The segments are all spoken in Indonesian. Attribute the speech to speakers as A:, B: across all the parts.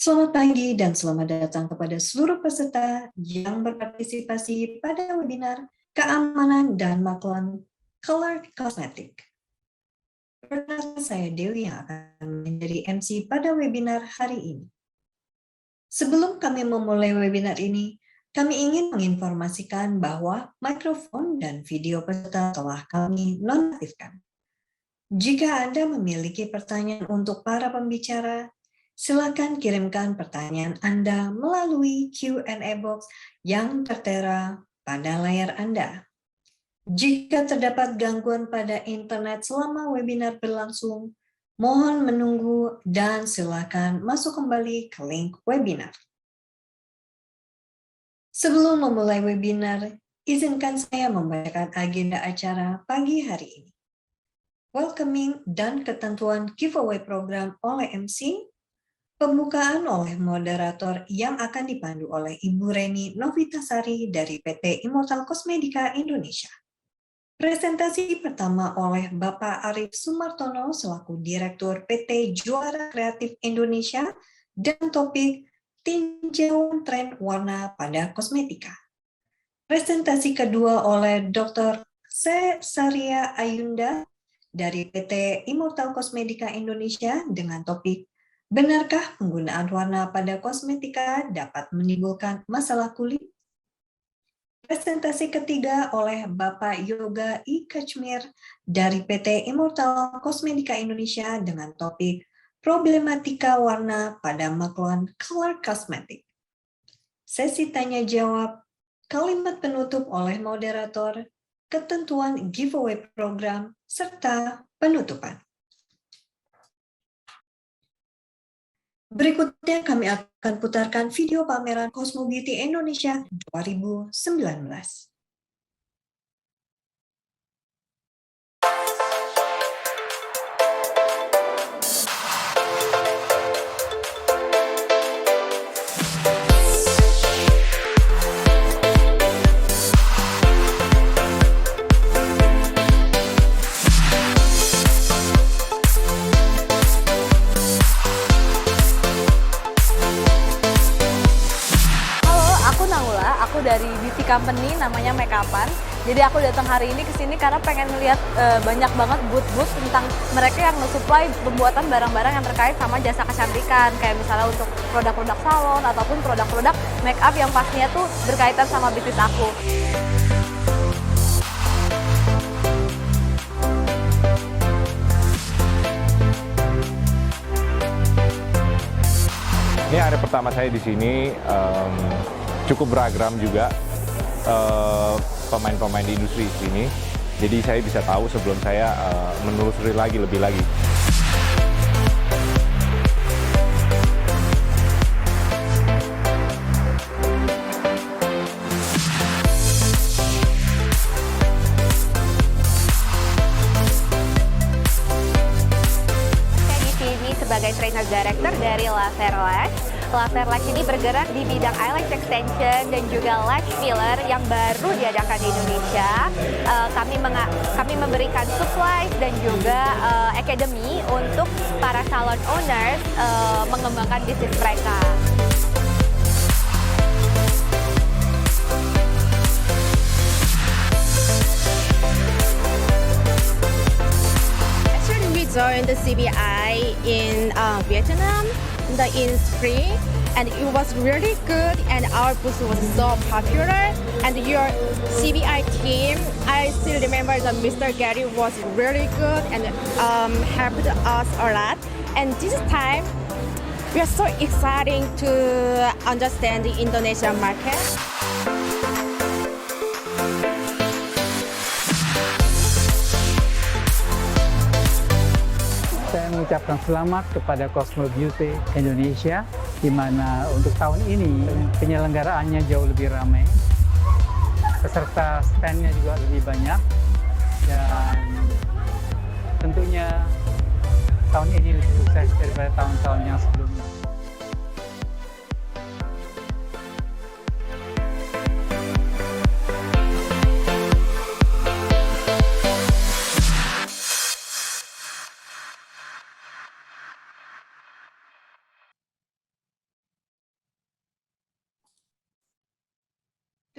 A: Selamat pagi dan selamat datang kepada seluruh peserta yang berpartisipasi pada webinar Keamanan dan Makluman Color Cosmetic. Perkenalkan, saya Dewi yang akan menjadi MC pada webinar hari ini. Sebelum kami memulai webinar ini, kami ingin menginformasikan bahwa mikrofon dan video peserta telah kami nonaktifkan. Jika Anda memiliki pertanyaan untuk para pembicara, silakan kirimkan pertanyaan Anda melalui Q&A box yang tertera pada layar Anda. Jika terdapat gangguan pada internet selama webinar berlangsung, mohon menunggu dan silakan masuk kembali ke link webinar. Sebelum memulai webinar, izinkan saya membacakan agenda acara pagi hari ini. Welcoming dan ketentuan giveaway program oleh MC, pembukaan oleh moderator yang akan dipandu oleh Ibu Reni Novitasari dari PT Immortal Cosmetica Indonesia. Presentasi pertama oleh Bapak Arif Sumartono selaku Direktur PT Juara Kreatif Indonesia dan topik tinjauan tren warna pada kosmetika. Presentasi kedua oleh Dr. Cesaria Ayunda dari PT Immortal Cosmetica Indonesia dengan topik benarkah penggunaan warna pada kosmetika dapat menimbulkan masalah kulit? Presentasi ketiga oleh Bapak Yoga I. Kachmir dari PT Immortal Cosmetica Indonesia dengan topik problematika warna pada makluman color cosmetic. Sesi tanya jawab, kalimat penutup oleh moderator, ketentuan giveaway program, serta penutupan. Berikutnya kami akan putarkan video pameran Cosmo Beauty Indonesia 2019.
B: Dari beauty company namanya Makeupan. Jadi aku datang hari ini ke sini karena pengen melihat banyak banget booth-booth tentang mereka yang nge-supply pembuatan barang-barang yang terkait sama jasa kecantikan, kayak misalnya untuk produk-produk salon ataupun produk-produk make up yang pastinya tuh berkaitan sama bisnis aku.
C: Ini hari pertama saya di sini. Cukup beragam juga pemain-pemain di industri sini. Jadi saya bisa tahu sebelum saya menelusuri lebih lagi.
B: Saya di sini sebagai trainer director dari Laser Lash. Laser Lash ini bergerak di bidang eyelash extension dan juga lash filler yang baru diadakan di Indonesia. Kami memberikan supplies dan juga academy untuk para salon owners mengembangkan bisnis mereka.
D: Actually, we joined the CBI in Vietnam in spring, and it was really good, and our booth was so popular, and your CBI team, I still remember that Mr. Gary was really good and helped us a lot, and this time we are so exciting to understand the Indonesian market.
E: Saya mengucapkan selamat kepada Cosmo Beauty Indonesia, di mana untuk tahun ini penyelenggaraannya jauh lebih ramai, peserta stand-nya juga lebih banyak, dan tentunya tahun ini lebih sukses daripada tahun-tahun yang sebelumnya.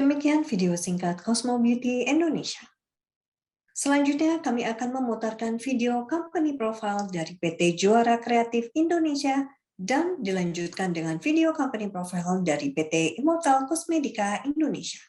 A: Demikian video singkat Cosmo Beauty Indonesia. Selanjutnya kami akan memutarkan video company profile dari PT Juara Kreatif Indonesia dan dilanjutkan dengan video company profile dari PT Immortal Cosmedica Indonesia.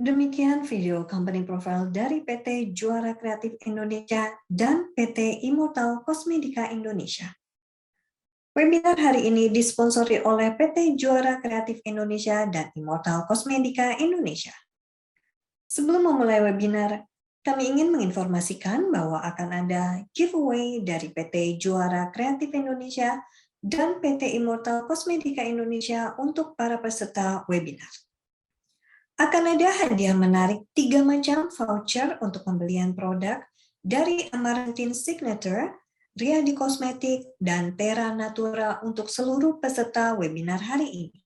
A: Demikian video company profile dari PT Juara Kreatif Indonesia dan PT Immortal Cosmedica Indonesia. Webinar hari ini disponsori oleh PT Juara Kreatif Indonesia dan Immortal Cosmedica Indonesia. Sebelum memulai webinar, kami ingin menginformasikan bahwa akan ada giveaway dari PT Juara Kreatif Indonesia dan PT Immortal Cosmedica Indonesia untuk para peserta webinar. Akan ada hadiah menarik 3 macam voucher untuk pembelian produk dari Amaranthine Signature, Riyadi Cosmetic, dan Terra Natura untuk seluruh peserta webinar hari ini.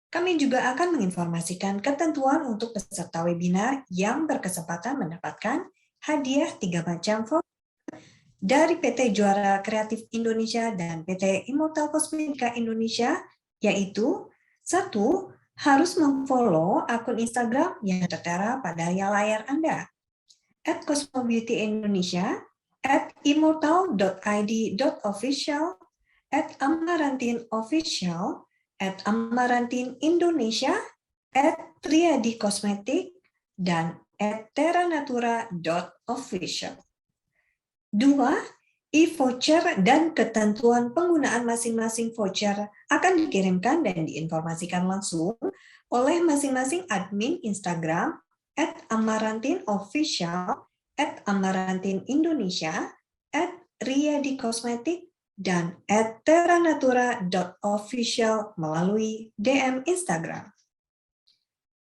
A: Kami juga akan menginformasikan ketentuan untuk peserta webinar yang berkesempatan mendapatkan hadiah 3 macam voucher dari PT Juara Kreatif Indonesia dan PT Immortal Cosmedica Indonesia, yaitu 1. Harus memfollow akun Instagram yang tertera pada layar Anda, @cosmobeautyindonesia, @immortal.id.official, @amarantineofficial, @amarantineindonesia, @riyadicosmetic, dan @terranatura.official. 2. E-voucher dan ketentuan penggunaan masing-masing voucher akan dikirimkan dan diinformasikan langsung oleh masing-masing admin Instagram @amarantineofficial, @amarantineindonesia, @riyadicosmetic, dan @terranatura.official melalui DM Instagram.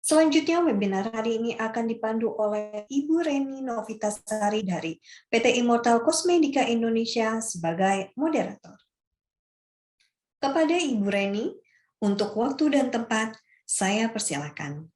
A: Selanjutnya, webinar hari ini akan dipandu oleh Ibu Reni Novitasari dari PT Immortal Cosmedica Indonesia sebagai moderator. Kepada Ibu Reni, untuk waktu dan tempat, saya persilakan.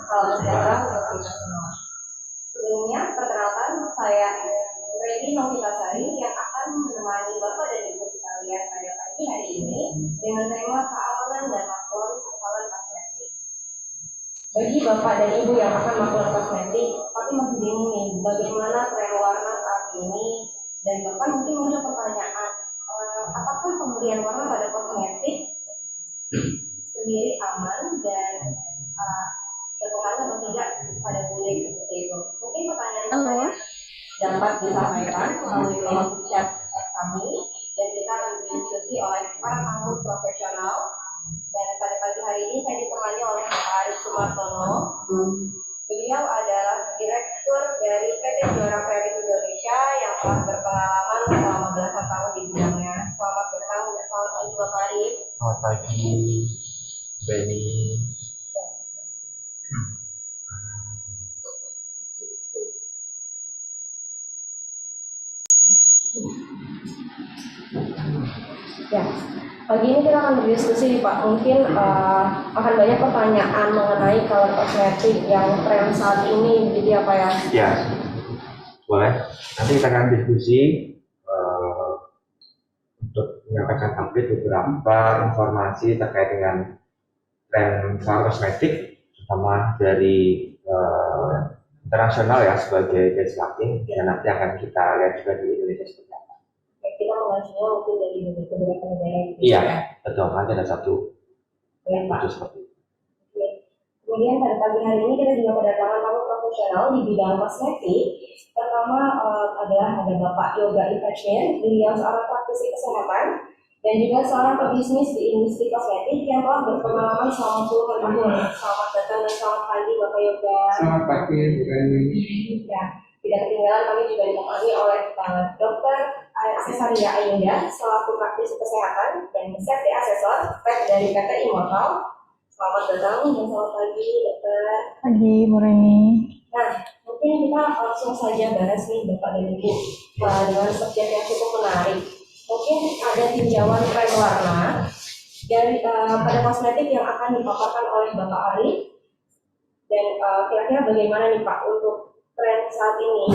F: Salam sejahtera untuk kita semua. Sebelumnya, perkenalkan saya Reni Novitasari yang akan menemani Bapak dan Ibu sekalian pada pagi hari ini dengan tema keamanan dan maklum kesalahan kosmetik. Bagi Bapak dan Ibu yang akan maklum kosmetik, tapi masih bingung nih bagaimana tren warna saat ini, dan Bapak mungkin punya pertanyaan, apakah pemberian warna pada kosmetik sendiri aman dan berpengaruh atau tidak pada kulit seperti itu? Mungkin pertanyaan dapat disampaikan melalui kolom chat kami dan kita akan berdiskusi oleh para tamu profesional. Dan pada pagi hari ini saya ditemani oleh Pak Aris Sumartono. Beliau adalah direktur dari PT Juara Kreatif Indonesia yang telah berpengalaman selama belasan tahun di bidangnya. Selamat datang dan selamat pagi Bapak Aris.
G: Selamat pagi, Benny.
F: Ya, pagi ini kita akan berdiskusi Pak. Mungkin akan banyak pertanyaan mengenai color kosmetik yang tren saat ini, begitu ya Pak ya?
G: Ya, boleh. Nanti kita akan diskusi untuk menyampaikan update beberapa informasi terkait dengan tren color kosmetik, terutama dari internasional ya sebagai benchmarking, dan nanti akan kita lihat juga di Indonesia seperti apa.
F: Kita mengajunya mungkin dari beberapa negara.
G: Iya, betul. Nanti ada satu
F: Pak.
G: seperti itu.
F: Kemudian pada pagi hari ini kita juga kedatangan tamu profesional di bidang kosmetik. Pertama adalah ada Bapak Yoga Ifashir, beliau seorang praktisi kesehatan dan juga seorang pebisnis di industri kosmetik yang telah berpengalaman selama puluhan tahun. Selamat datang dan selamat pagi Bapak Yoga.
H: Selamat pagi, Bu Reni.
F: Ya, tidak ketinggalan kami juga ditemani oleh Dr. Cesaria Ayunda selaku praktisi kesehatan dan safety assessor dari PT Immortal. Selamat datang dan selamat pagi Dokter.
I: Pagi Bu Reni.
F: Nah, mungkin kita langsung saja bahas nih Bapak dan Ibu dengan subjek yang cukup menarik. Mungkin ada tinjauan tren warna dari pada kosmetik yang akan dipaparkan oleh Bapak Ari. Dan kira-kira bagaimana nih Pak untuk tren saat ini?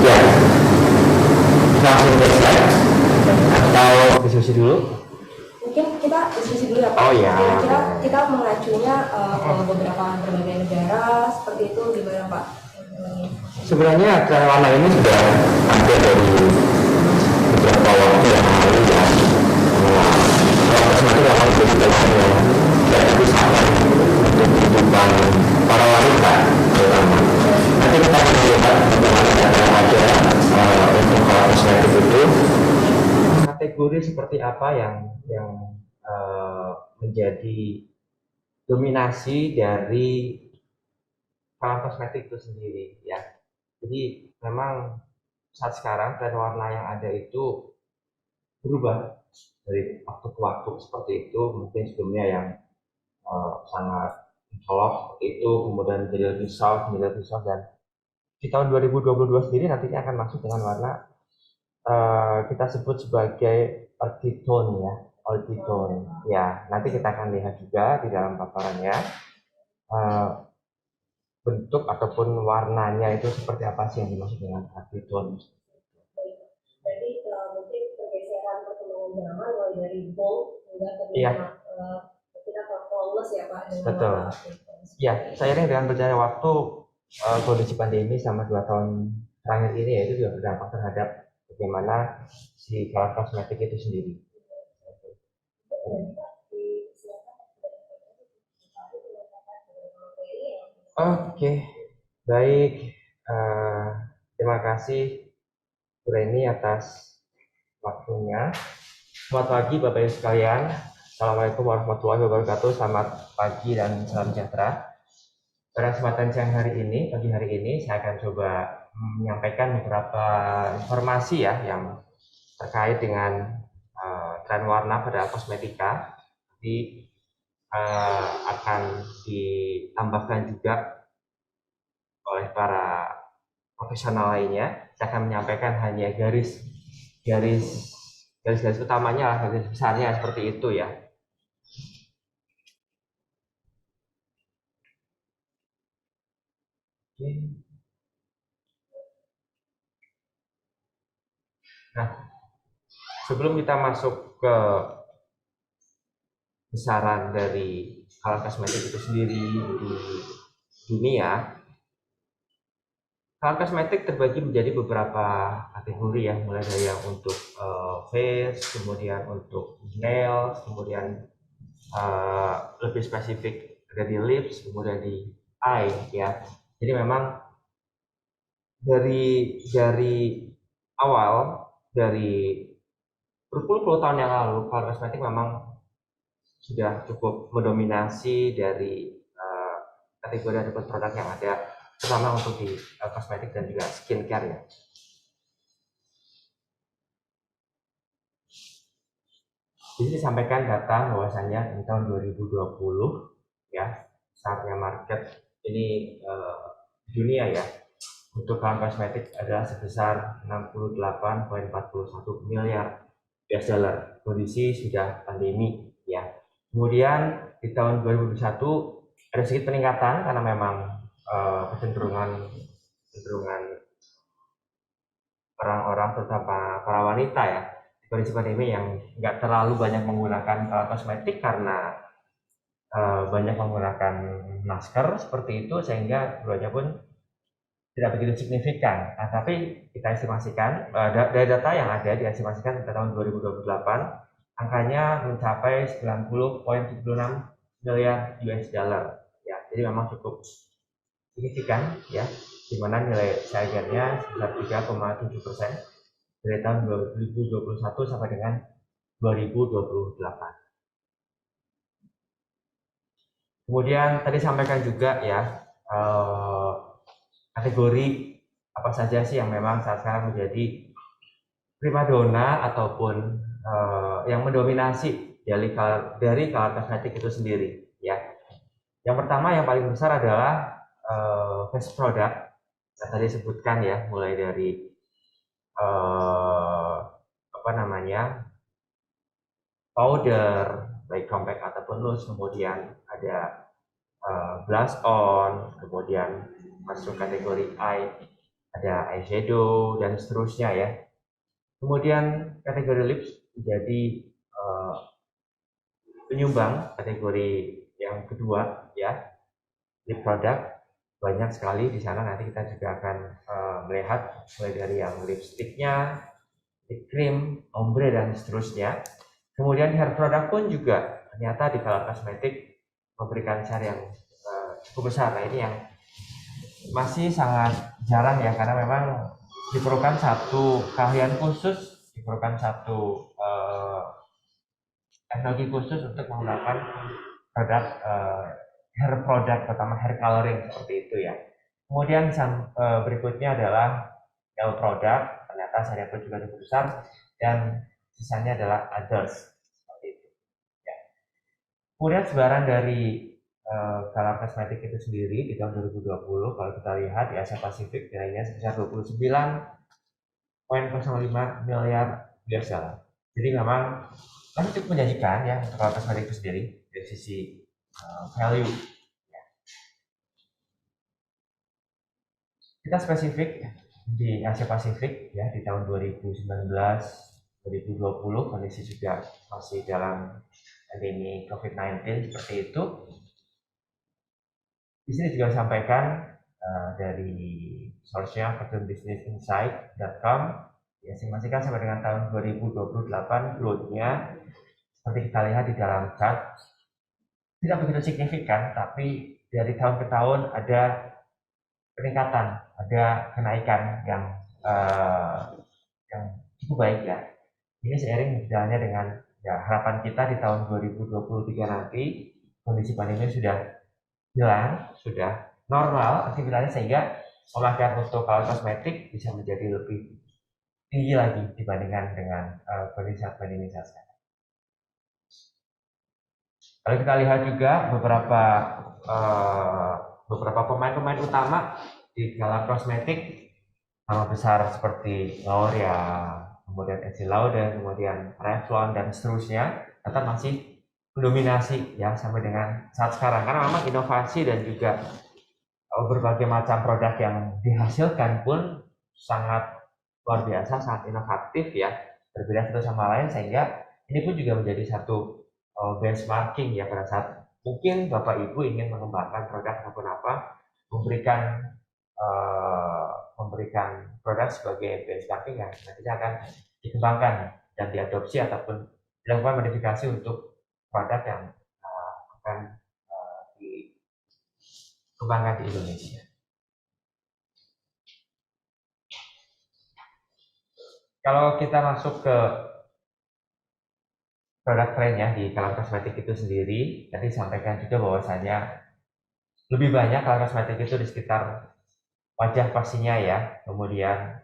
G: Ya, langsung ke slide atau diskusi dulu?
F: Mungkin kita diskusi dulu ya Pak.
G: Oh ya.
F: Kira-kira kita mengacunya ke beberapa berbagai negara seperti itu gimana Pak?
G: Sebenarnya tren warna ini sudah hampir dari beberapa waktu yang lalu ya. Kosmetik memang jadi bagian yang itu sangat untuk kehidupan para wanita terutama. Nanti kita akan melihat bagaimana ada untuk kalau kosmetik itu kategori seperti apa yang menjadi dominasi dari kalau kosmetik itu sendiri ya. Jadi memang saat sekarang tren warna yang ada itu berubah dari waktu ke waktu seperti itu. Mungkin sebelumnya yang sangat mencolok seperti itu, kemudian menjadi lebih soft, dan di tahun 2022 sendiri nantinya akan masuk dengan warna kita sebut sebagai earthy tone ya, earthy tone. Ya, nanti kita akan lihat juga di dalam paparannya bentuk ataupun warnanya itu seperti apa sih yang dimaksud dengan earthy tone.
F: Jadi mungkin pergeseran perkembangan zaman mulai dari bold hingga
G: Iya.
F: kita ke flawless ya Pak.
G: Betul. Ya, seiring dengan berjalannya waktu kondisi pandemi selama 2 tahun terakhir ini ya itu juga berdampak terhadap bagaimana si color kosmetik itu sendiri. Oke, baik. Terima kasih Bu Reni atas waktunya. Selamat pagi Bapak Ibu sekalian. Assalamualaikum warahmatullahi wabarakatuh. Selamat pagi dan salam sejahtera. Pada kesempatan siang hari ini, pagi hari ini, saya akan coba menyampaikan beberapa informasi ya yang terkait dengan tren warna pada kosmetika. Jadi akan ditambahkan juga oleh para profesional lainnya. Saya akan menyampaikan hanya garis utamanya lah, garis besarnya seperti itu ya. Nah, sebelum kita masuk ke besaran dari color kosmetik itu sendiri di dunia, color kosmetik terbagi menjadi beberapa kategori ya, mulai dari yang untuk face, kemudian untuk nails, kemudian lebih spesifik ada di lips, kemudian di eye ya. Jadi memang dari awal, dari berpuluh-puluh tahun yang lalu, color kosmetik memang sudah cukup mendominasi dari kategori ataupun produk yang ada, terutama untuk di kosmetik dan juga skincare ya. Jadi disampaikan data bahwasannya di tahun 2020 ya, saatnya market ini dunia ya untuk color kosmetik adalah sebesar 68,41 miliar US dollar. Kondisi sudah pandemi ya. Kemudian di tahun 2021 ada sedikit peningkatan karena memang kecenderungan orang-orang, terutama para wanita ya, di kondisi pandemi yang nggak terlalu banyak menggunakan kosmetik karena banyak menggunakan masker seperti itu, sehingga keduanya pun tidak begitu signifikan. Nah, tapi kita estimasikan dari data yang ada diestimasikan pada tahun 2028 angkanya mencapai 90,76 miliar US dollar ya. Jadi memang cukup signifikan ya, di mana nilai CAGR-nya sebesar 3,7% dari tahun 2021 sampai dengan 2028. Kemudian tadi sampaikan juga ya kategori apa saja sih yang memang saat sekarang menjadi primadona ataupun yang mendominasi dari color kosmetik itu sendiri ya. Yang pertama yang paling besar adalah face product. Saya tadi sebutkan ya, mulai dari powder, baik compact ataupun loose, kemudian ada blush on, kemudian masuk kategori eye, ada eyeshadow dan seterusnya ya. Kemudian kategori lips menjadi penyumbang kategori yang kedua ya, lip product. Banyak sekali di sana, nanti kita juga akan melihat mulai dari yang lipstiknya, lip cream, ombre dan seterusnya. Kemudian hair product pun juga ternyata di color kosmetik memberikan share yang cukup besar. Nah, ini yang masih sangat jarang ya, karena memang diperlukan satu keahlian khusus, diperlukan satu teknologi khusus untuk menggunakan produk hair product, terutama hair coloring seperti itu ya. Kemudian berikutnya adalah nail product, ternyata saya pun juga cukup besar, dan sisanya adalah others seperti itu ya. Kemudian sebaran dari color kosmetik itu sendiri di tahun 2020, kalau kita lihat di Asia Pasifik nilainya sebesar 29,05 miliar US dollar. Jadi memang masih cukup menjanjikan ya untuk color kosmetik itu sendiri dari sisi value ya. Kita spesifik di Asia Pasifik ya, di tahun 2019-2020 kondisi juga masih dalam pandemi COVID-19 seperti itu. Di sini juga disampaikan dari source-nya fortunebusinessinsight.com, diestimasikan sampai dengan tahun 2028 growth-nya seperti kita lihat di dalam chart tidak begitu signifikan, tapi dari tahun ke tahun ada peningkatan, ada kenaikan yang cukup baik ya. ini seiring berjalannya dengan ya harapan kita di tahun 2023 nanti kondisi pandemi sudah hilang, sudah normal aktivitasnya, sehingga pemakaian untuk alat kosmetik bisa menjadi lebih tinggi lagi dibandingkan dengan kondisi saat pandemi saat sekarang. Kalau kita lihat juga beberapa pemain-pemain utama di alat kosmetik nama besar seperti L'Oreal, kemudian Estée Lauder, kemudian Revlon dan seterusnya tetap masih mendominasi ya sampai dengan saat sekarang, karena memang inovasi dan juga berbagai macam produk yang dihasilkan pun sangat luar biasa, sangat inovatif ya, berbeda satu sama lain, sehingga ini pun juga menjadi satu benchmarking ya pada saat mungkin Bapak Ibu ingin mengembangkan produk ataupun apa, memberikan produk sebagai benchmarking yang nantinya akan dikembangkan dan diadopsi ataupun dilakukan modifikasi untuk produk yang akan dikembangkan di Indonesia. Kalau kita masuk ke produk trennya di kalangan kosmetik itu sendiri, tadi disampaikan juga bahwasanya lebih banyak kalangan kosmetik itu di sekitar wajah pastinya ya, kemudian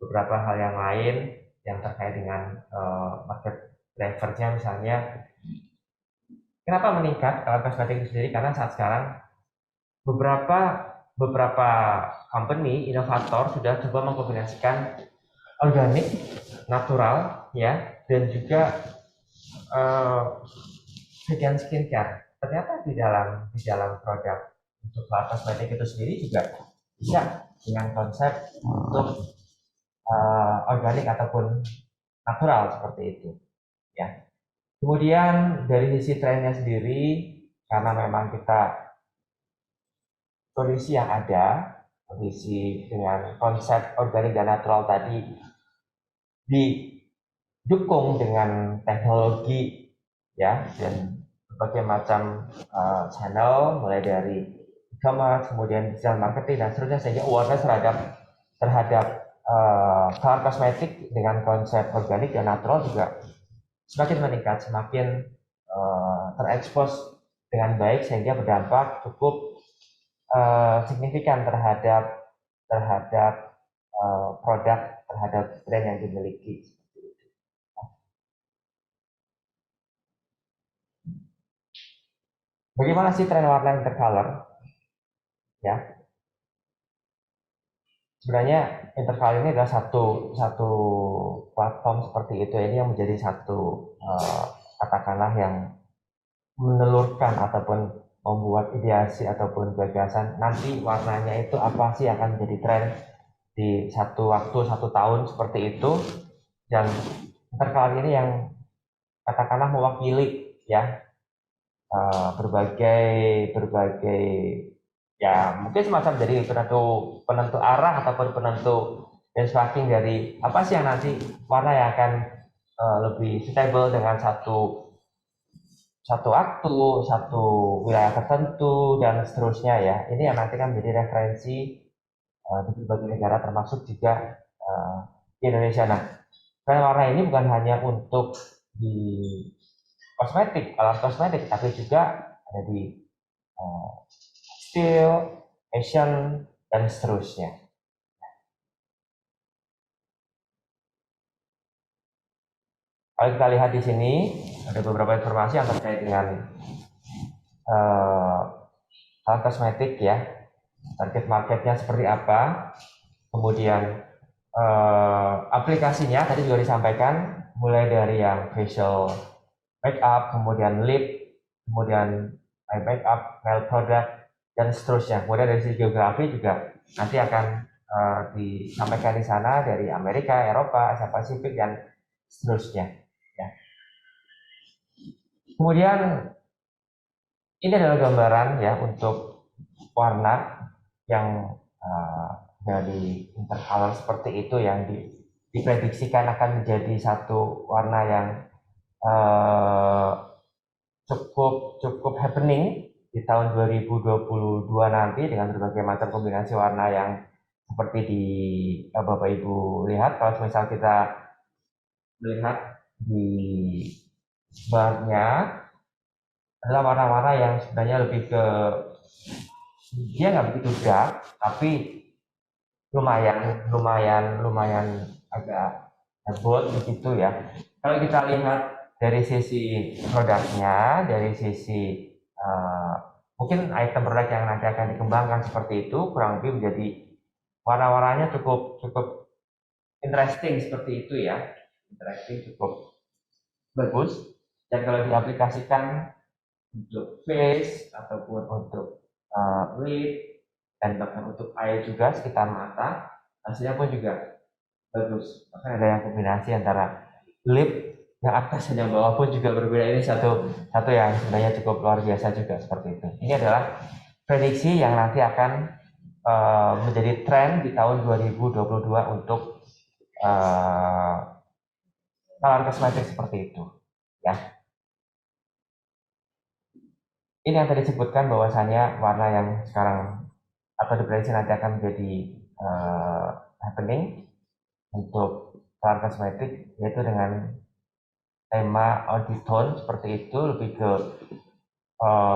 G: beberapa hal yang lain yang terkait dengan market driver-nya, misalnya kenapa meningkat kalangan kosmetik itu sendiri, karena saat sekarang beberapa company inovator sudah coba mengkombinasikan organik, natural ya, dan juga vegan skincare. Ternyata di dalam produk untuk alat kosmetik itu sendiri juga bisa dengan konsep untuk organik ataupun natural seperti itu ya. Kemudian dari sisi trennya sendiri, karena memang kita kondisi yang ada, kondisi dengan konsep organik dan natural tadi didukung dengan teknologi ya, dan berbagai macam channel mulai dari e-commerce, kemudian digital marketing dan seterusnya, sehingga awareness terhadap kalangan kosmetik dengan konsep organik dan natural juga semakin meningkat, semakin terekspos dengan baik, sehingga berdampak cukup signifikan terhadap produk, terhadap brand yang dimiliki. Bagaimana sih tren warna intercolor? Ya, sebenarnya intercolor ini adalah satu platform seperti itu. Ini yang menjadi satu katakanlah yang menelurkan ataupun membuat ideasi ataupun gagasan nanti warnanya itu apa sih akan menjadi tren di satu waktu, satu tahun seperti itu. Dan intercolor ini yang katakanlah mewakili ya berbagai ya, mungkin semacam jadi penentu arah ataupun penentu benchmarking dari apa sih yang nanti warna yang akan lebih suitable dengan satu waktu, satu wilayah tertentu dan seterusnya ya. Ini yang nanti kan menjadi referensi di berbagai negara, termasuk juga di Indonesia. Nah, tren warna ini bukan hanya untuk di kosmetik, alat kosmetik, tapi juga ada di steel, fashion, dan seterusnya. Kalau kita lihat di sini ada beberapa informasi yang terkait dengan alat kosmetik ya, target marketnya seperti apa, kemudian aplikasinya tadi juga disampaikan, mulai dari yang facial makeup, kemudian lip, kemudian eye makeup, nail product, dan seterusnya. Kemudian dari sisi geografi juga nanti akan disampaikan di sana dari Amerika, Eropa, Asia Pasifik, dan seterusnya. Ya. Kemudian ini adalah gambaran ya untuk warna yang dari intercolor seperti itu yang diprediksikan akan menjadi satu warna yang cukup happening di tahun 2022 nanti dengan berbagai macam kombinasi warna yang seperti di Bapak Ibu lihat, kalau misal kita melihat di barnya adalah warna-warna yang sebenarnya lebih ke, dia nggak begitu dark, tapi lumayan agak bold begitu ya. Kalau kita lihat dari sisi produknya, dari sisi mungkin item produk yang nanti akan dikembangkan seperti itu, kurang lebih menjadi warna-warnanya cukup interesting seperti itu ya, interesting, cukup bagus. Dan kalau diaplikasikan untuk face ataupun untuk lip dan bahkan untuk eye juga sekitar mata, hasilnya pun juga bagus. Bahkan ada yang kombinasi antara lip yang atas dan yang bawah pun juga berbeda. Ini satu yang sebenarnya cukup luar biasa juga seperti itu. Ini adalah prediksi yang nanti akan menjadi tren di tahun 2022 untuk color cosmetic seperti itu ya. Ini yang tadi disebutkan bahwasannya warna yang sekarang atau diprediksi nanti akan menjadi happening untuk color cosmetic, yaitu dengan tema earthy tone seperti itu, lebih ke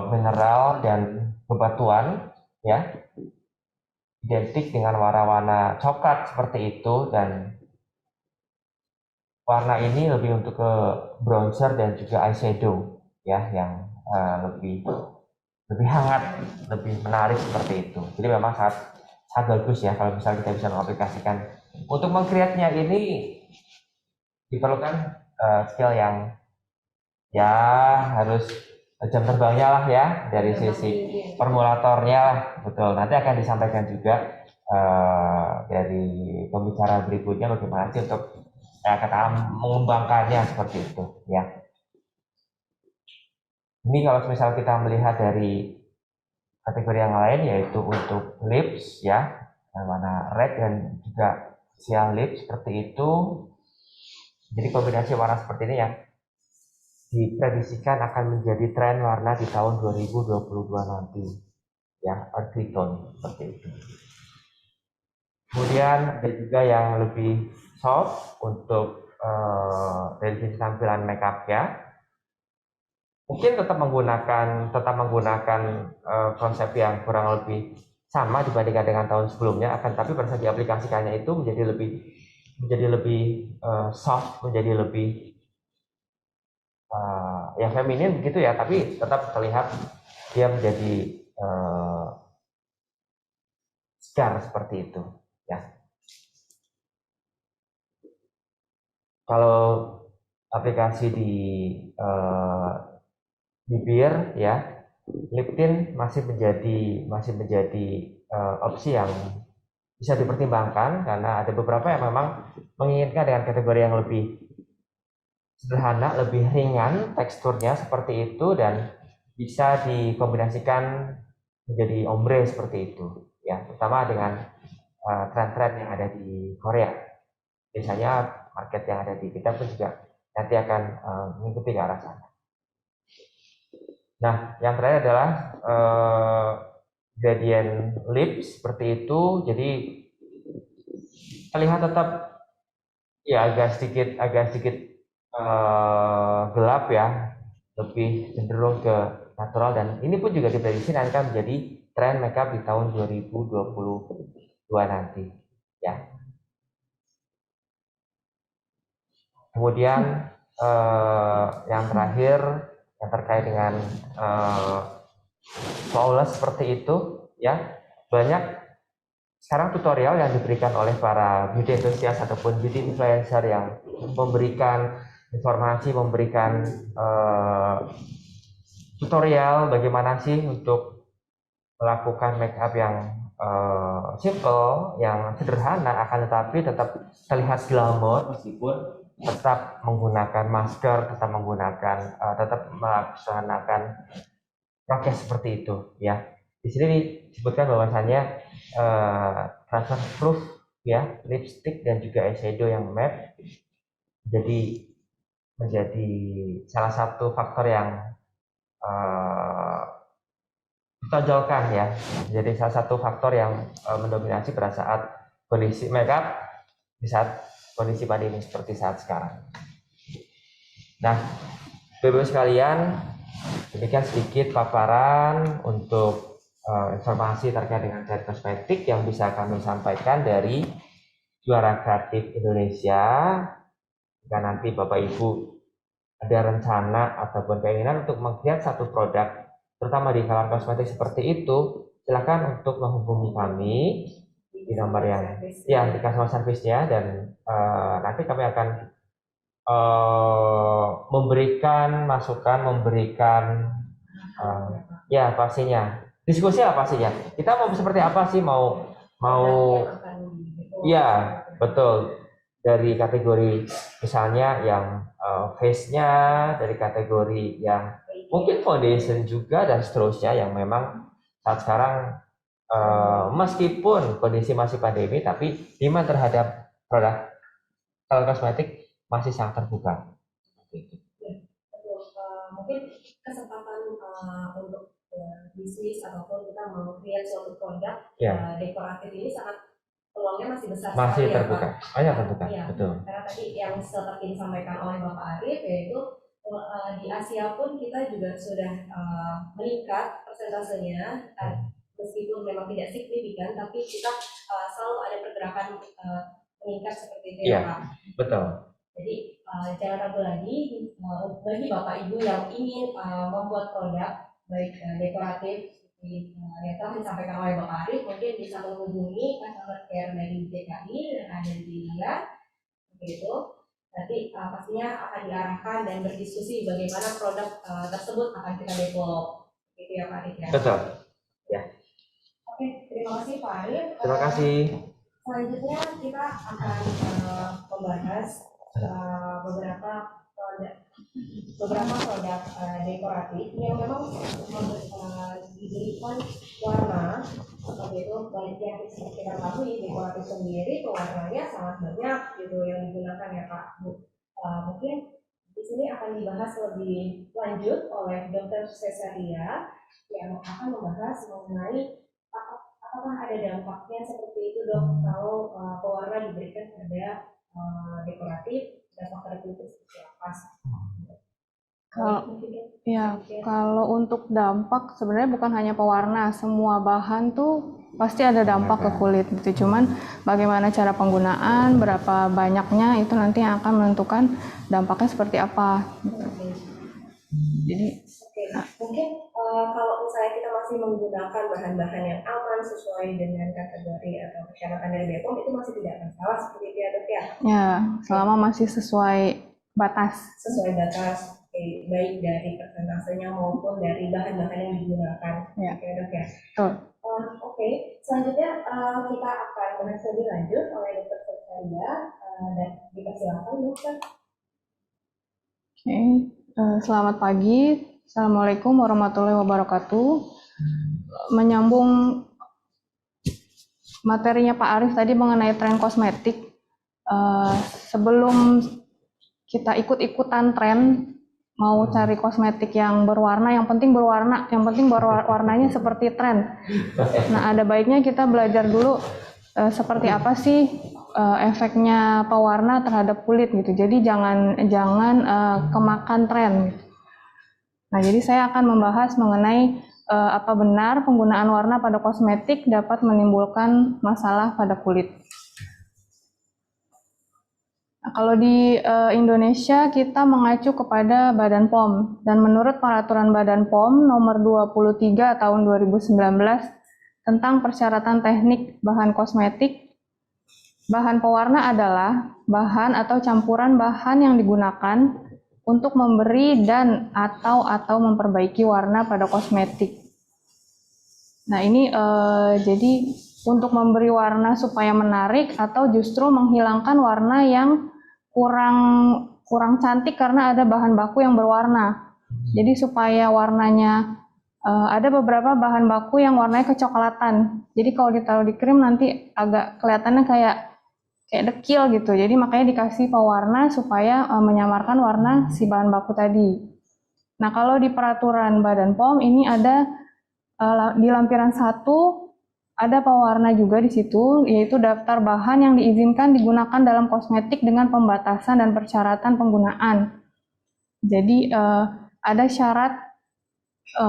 G: mineral dan bebatuan ya, identik dengan warna-warna coklat seperti itu. Dan warna ini lebih untuk ke bronzer dan juga eyeshadow ya, yang lebih hangat, lebih menarik seperti itu. Jadi memang sangat bagus ya kalau misalnya kita bisa mengaplikasikan. Untuk mengcreate-nya ini diperlukan skill yang ya harus jam terbangnya lah ya, dari sisi formulatornya lah, betul. Nanti akan disampaikan juga dari pembicara berikutnya bagaimana sih untuk kata mengembangkannya seperti itu ya. Ini kalau misal kita melihat dari kategori yang lain, yaitu untuk lips ya, warna red dan juga siang lips seperti itu. Jadi kombinasi warna seperti ini yang diprediksikan akan menjadi tren warna di tahun 2022 nanti ya, earthy tone seperti itu. Kemudian ada juga yang lebih soft untuk dari sisi tampilan makeup ya. Mungkin tetap menggunakan konsep yang kurang lebih sama dibandingkan dengan tahun sebelumnya, akan tapi pada saat diaplikasikannya itu menjadi lebih soft, menjadi lebih ya feminin begitu ya, tapi tetap terlihat dia menjadi segar seperti itu ya. Kalau aplikasi di bibir ya, lip tint masih menjadi opsi yang bisa dipertimbangkan, karena ada beberapa yang memang menginginkan dengan kategori yang lebih sederhana, lebih ringan teksturnya seperti itu, dan bisa dikombinasikan menjadi ombre seperti itu ya, terutama dengan tren-tren yang ada di Korea. Biasanya market yang ada di kita pun juga nanti akan mengikuti ke arah sana. Nah, yang terakhir adalah gradient lips seperti itu. Jadi terlihat tetap ya agak sedikit gelap ya, lebih cenderung ke natural, dan ini pun juga diprediksi nanti akan menjadi tren makeup di tahun 2022 nanti ya. Kemudian yang terakhir yang terkait dengan flawless seperti itu ya, banyak sekarang tutorial yang diberikan oleh para beauty enthusiast ataupun beauty influencer yang memberikan informasi, memberikan tutorial bagaimana sih untuk melakukan makeup yang simple, yang sederhana, akan tetapi tetap terlihat glamour meskipun tetap menggunakan masker, tetap melaksanakan prokes seperti itu ya. Di sini disebutkan bahwasannya transfer proof ya, lipstick dan juga eyeshadow yang matte menjadi salah satu faktor yang ditonjolkan ya, jadi salah satu faktor yang mendominasi pada saat kondisi makeup di saat kondisi pandemi seperti saat sekarang. Nah, Bapak-Ibu sekalian, demikian sedikit paparan untuk informasi terkait dengan tren kosmetik yang bisa kami sampaikan dari Juara Kreatif Indonesia. Jika nanti Bapak Ibu ada rencana ataupun keinginan untuk mengkreat satu produk, terutama di kalangan kosmetik seperti itu, silakan untuk menghubungi kami di nomor yang di customer service-nya, dan nanti kami akan memberikan masukan, memberikan pastinya diskusi lah pastinya. Kita mau seperti apa sih, mau ya betul, dari kategori misalnya yang face-nya, dari kategori yang mungkin foundation juga, dan seterusnya, yang memang saat sekarang meskipun kondisi masih pandemi, tapi demand terhadap produk kosmetik masih sangat terbuka.
F: Mungkin kesempatan untuk bisnis ataupun kita mau create suatu produk dekoratif ini sangat peluangnya masih besar.
G: Masih terbuka. Terbuka.
F: Ya,
G: betul.
F: Karena tadi yang seperti disampaikan oleh Bapak Arif, yaitu di Asia pun kita juga sudah meningkat persentasenya, meskipun memang tidak signifikan, tapi kita selalu ada pergerakan meningkat seperti itu ya Pak.
G: Betul.
F: Jadi jangan ragu lagi bagi Bapak Ibu yang ingin membuat produk baik dekoratif seperti yang telah disampaikan oleh Bapak Arif, mungkin bisa menghubungi customer care dari DKI yang ada di India, begitu. Nanti pastinya akan diarahkan dan berdiskusi bagaimana produk tersebut akan kita develop, gitu ya Pak Arif ya.
G: Betul. Ya.
F: Oke, terima kasih Pak Arif.
G: Terima kasih.
F: Selanjutnya kita akan membahas beberapa produk dekoratif yang memang diberikan warna, seperti itu. Baik yang kita ketahui, dekoratif sendiri pewarnanya sangat banyak gitu yang digunakan ya Pak. Mungkin di sini akan dibahas lebih lanjut oleh Dr. Cesaria yang akan membahas mengenai apakah ada dampaknya seperti itu dok kalau pewarna diberikan pada dekoratif, dampak tertentu seperti apa?
H: Kalau untuk dampak sebenarnya bukan hanya pewarna, semua bahan tuh pasti ada dampak ke kulit gitu. Cuman bagaimana cara penggunaan, berapa banyaknya itu nanti yang akan menentukan dampaknya seperti apa. Jadi
F: mungkin kalau misalnya kita masih menggunakan bahan-bahan yang aman sesuai dengan kategori atau persyaratan dari BPOM, itu masih tidak masalah seperti itu ya dok ya?
H: Ya, selama masih sesuai batas.
F: Sesuai batas, baik dari persentasenya maupun dari bahan-bahan yang digunakan.
H: Ya.
F: Oke dok ya?
H: Betul.
F: Oke, selanjutnya kita akan bahas lebih lanjut oleh Dr. Cesaria, dan dipersilakan dokter.
H: Oke, selamat pagi. Assalamualaikum warahmatullahi wabarakatuh. Menyambung materinya Pak Arif tadi mengenai tren kosmetik, sebelum kita ikut-ikutan tren mau cari kosmetik yang berwarna, yang penting berwarna, yang penting warnanya seperti tren. Nah, ada baiknya kita belajar dulu seperti apa sih efeknya pewarna terhadap kulit gitu. Jadi jangan kemakan tren. Nah, jadi saya akan membahas mengenai apa benar penggunaan warna pada kosmetik dapat menimbulkan masalah pada kulit. Nah, kalau di Indonesia kita mengacu kepada Badan POM, dan menurut peraturan Badan POM nomor 23 tahun 2019 tentang persyaratan teknik bahan kosmetik, bahan pewarna adalah bahan atau campuran bahan yang digunakan untuk memberi dan atau memperbaiki warna pada kosmetik. Nah, ini jadi untuk memberi warna supaya menarik atau justru menghilangkan warna yang kurang cantik karena ada bahan baku yang berwarna. Jadi supaya warnanya ada beberapa bahan baku yang warnanya kecoklatan. Jadi kalau ditaruh di krim nanti agak kelihatannya kayak dekil gitu. Jadi makanya dikasih pewarna supaya menyamarkan warna si bahan baku tadi. Nah, kalau di peraturan Badan POM ini ada di lampiran 1 ada pewarna juga di situ, yaitu daftar bahan yang diizinkan digunakan dalam kosmetik dengan pembatasan dan persyaratan penggunaan. Jadi ada syarat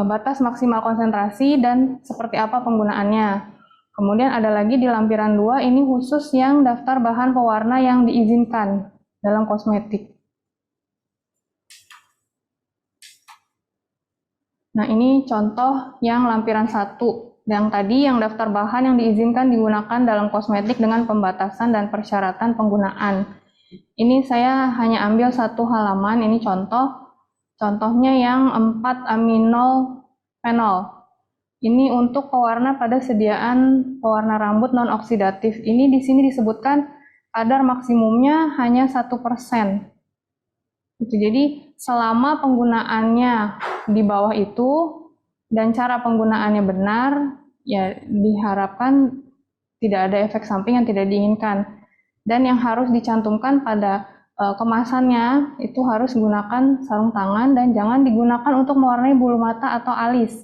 H: batas maksimal konsentrasi dan seperti apa penggunaannya. Kemudian ada lagi di lampiran 2, ini khusus yang daftar bahan pewarna yang diizinkan dalam kosmetik. Nah, ini contoh yang lampiran 1. Yang tadi yang daftar bahan yang diizinkan digunakan dalam kosmetik dengan pembatasan dan persyaratan penggunaan. Ini saya hanya ambil satu halaman, ini contohnya yang 4-aminol fenol. Ini untuk pewarna pada sediaan pewarna rambut non-oksidatif. Ini di sini disebutkan kadar maksimumnya hanya 1%. Jadi selama penggunaannya di bawah itu dan cara penggunaannya benar, ya diharapkan tidak ada efek samping yang tidak diinginkan. Dan yang harus dicantumkan pada kemasannya itu harus gunakan sarung tangan dan jangan digunakan untuk mewarnai bulu mata atau alis.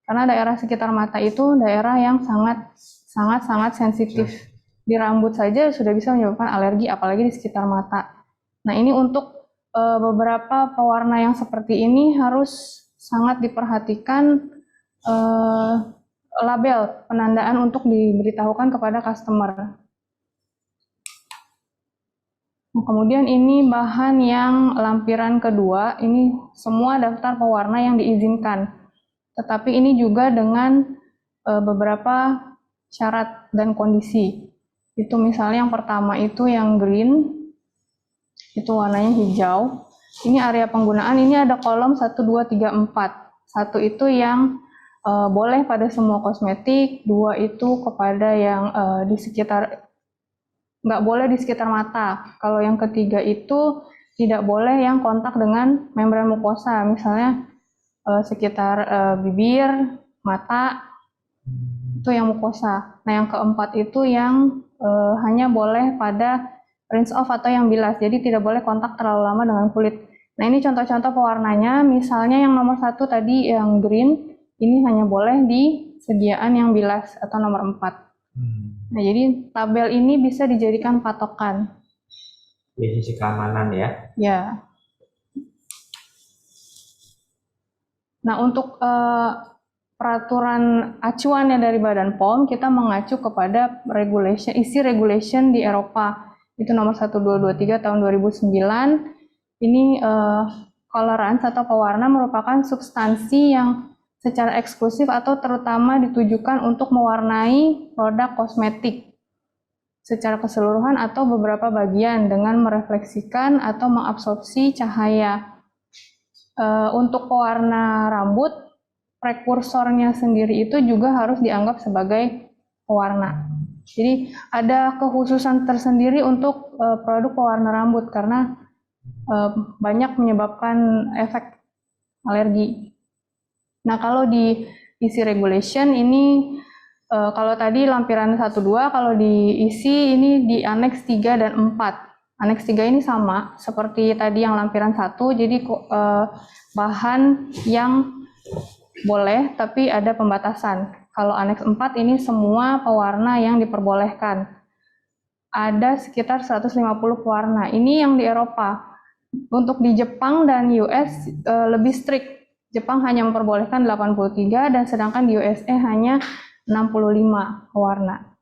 H: Karena daerah sekitar mata itu daerah yang sangat sensitif. Di rambut saja sudah bisa menyebabkan alergi, apalagi di sekitar mata. Nah, ini untuk beberapa pewarna yang seperti ini harus sangat diperhatikan label penandaan untuk diberitahukan kepada customer. Nah, kemudian ini bahan yang lampiran kedua, ini semua daftar pewarna yang diizinkan. Tetapi ini juga dengan beberapa syarat dan kondisi. Itu misalnya yang pertama itu yang green, itu warnanya hijau. Ini area penggunaan, ini ada kolom 1, 2, 3, 4. 1 itu yang boleh pada semua kosmetik, 2 itu kepada yang di sekitar, nggak boleh di sekitar mata. Kalau yang ketiga itu tidak boleh yang kontak dengan membran mukosa, misalnya sekitar bibir, mata, itu yang mukosa. Nah, yang keempat itu yang hanya boleh pada rinse off atau yang bilas, jadi tidak boleh kontak terlalu lama dengan kulit. Nah, ini contoh-contoh pewarnanya, misalnya yang nomor 1 tadi yang green, ini hanya boleh di sediaan yang bilas atau nomor 4. Nah, jadi tabel ini bisa dijadikan patokan.
G: Di sisi keamanan ya?
H: Ya. Nah, untuk peraturan acuannya dari Badan POM, kita mengacu kepada regulation, isi regulation di Eropa. Itu nomor 1223 tahun 2009. Ini colorants atau pewarna merupakan substansi yang secara eksklusif atau terutama ditujukan untuk mewarnai produk kosmetik secara keseluruhan atau beberapa bagian dengan merefleksikan atau mengabsorpsi cahaya. Untuk pewarna rambut, prekursornya sendiri itu juga harus dianggap sebagai pewarna. Jadi ada kekhususan tersendiri untuk produk pewarna rambut karena banyak menyebabkan efek alergi. Nah, kalau di isi regulation ini kalau tadi lampiran 1-2, kalau diisi ini di aneks 3 dan 4. Aneks 3 ini sama seperti tadi yang lampiran 1, jadi bahan yang boleh tapi ada pembatasan. Kalau aneks 4 ini semua pewarna yang diperbolehkan. Ada sekitar 150 pewarna. Ini yang di Eropa. Untuk di Jepang dan US lebih strict. Jepang hanya memperbolehkan 83 dan sedangkan di USA hanya 65 pewarna.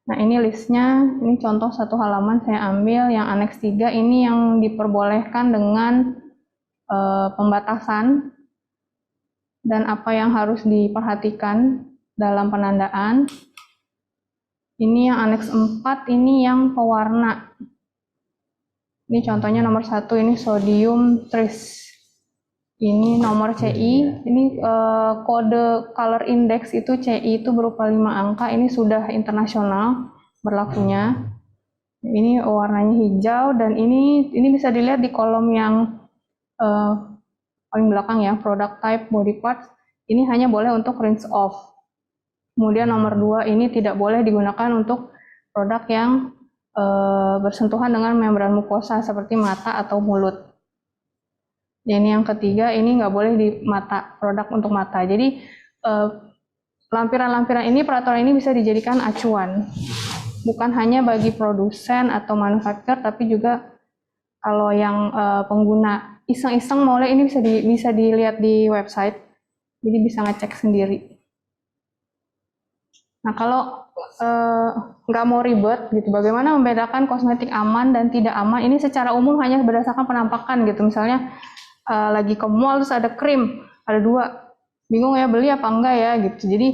H: Nah, ini listnya, ini contoh satu halaman saya ambil yang aneks 3 ini yang diperbolehkan dengan pembatasan dan apa yang harus diperhatikan dalam penandaan. Ini yang aneks 4, ini yang pewarna. Ini contohnya nomor 1, ini sodium tris. Ini nomor CI, ini kode color index itu CI itu berupa 5 angka, ini sudah internasional berlakunya. Ini warnanya hijau dan ini bisa dilihat di kolom yang paling belakang ya, product type body parts, ini hanya boleh untuk rinse off. Kemudian nomor 2 ini tidak boleh digunakan untuk produk yang bersentuhan dengan membran mukosa seperti mata atau mulut. Ini yang ketiga, ini nggak boleh di mata, produk untuk mata. Jadi lampiran-lampiran ini, peraturan ini bisa dijadikan acuan. Bukan hanya bagi produsen atau manufaktur, tapi juga kalau yang pengguna iseng-iseng mulai ini bisa dilihat di website, jadi bisa ngecek sendiri. Nah, kalau nggak mau ribet gitu, bagaimana membedakan kosmetik aman dan tidak aman? Ini secara umum hanya berdasarkan penampakan gitu. Misalnya lagi ke mall terus ada krim, ada 2, bingung ya beli apa enggak ya gitu. Jadi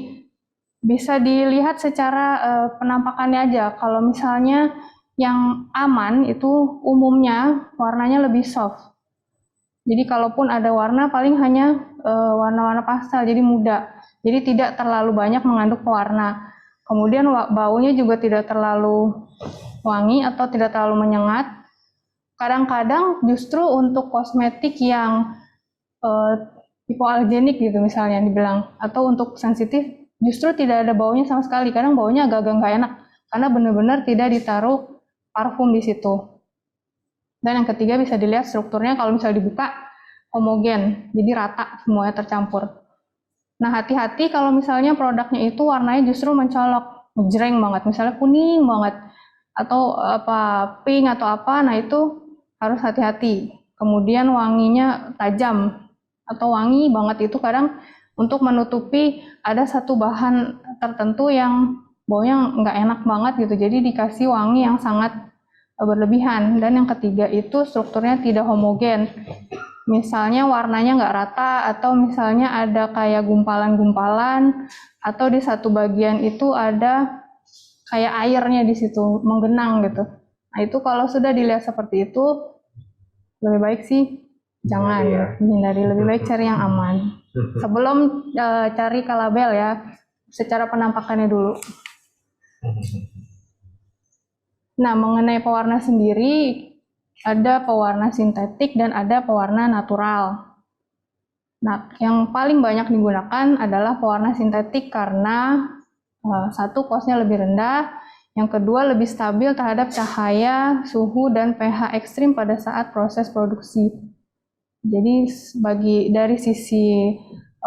H: bisa dilihat secara penampakannya aja. Kalau misalnya yang aman itu umumnya warnanya lebih soft. Jadi kalaupun ada warna paling hanya warna-warna pastel, jadi muda. Jadi tidak terlalu banyak mengandung pewarna. Kemudian baunya juga tidak terlalu wangi atau tidak terlalu menyengat. Kadang-kadang justru untuk kosmetik yang hipoallergenik gitu misalnya dibilang, atau untuk sensitif, justru tidak ada baunya sama sekali. Kadang baunya agak-agak nggak enak, karena benar-benar tidak ditaruh parfum di situ. Dan yang ketiga bisa dilihat strukturnya, kalau misalnya dibuka homogen, jadi rata semuanya tercampur. Nah, hati-hati kalau misalnya produknya itu warnanya justru mencolok, jreng banget, misalnya kuning banget, atau pink atau apa, nah itu harus hati-hati. Kemudian wanginya tajam, atau wangi banget, itu kadang untuk menutupi ada satu bahan tertentu yang baunya nggak enak banget gitu, jadi dikasih wangi yang sangat berlebihan. Dan yang ketiga itu strukturnya tidak homogen. Misalnya warnanya nggak rata, atau misalnya ada kayak gumpalan-gumpalan, atau di satu bagian itu ada kayak airnya di situ menggenang gitu. Nah itu kalau sudah dilihat seperti itu, lebih baik sih jangan dihindari, lebih baik cari yang aman. Sebelum cari ke label ya, secara penampakannya dulu. Nah, mengenai pewarna sendiri, ada pewarna sintetik dan ada pewarna natural. Nah, yang paling banyak digunakan adalah pewarna sintetik karena satu, kosnya lebih rendah, yang kedua lebih stabil terhadap cahaya, suhu, dan pH ekstrim pada saat proses produksi. Jadi dari sisi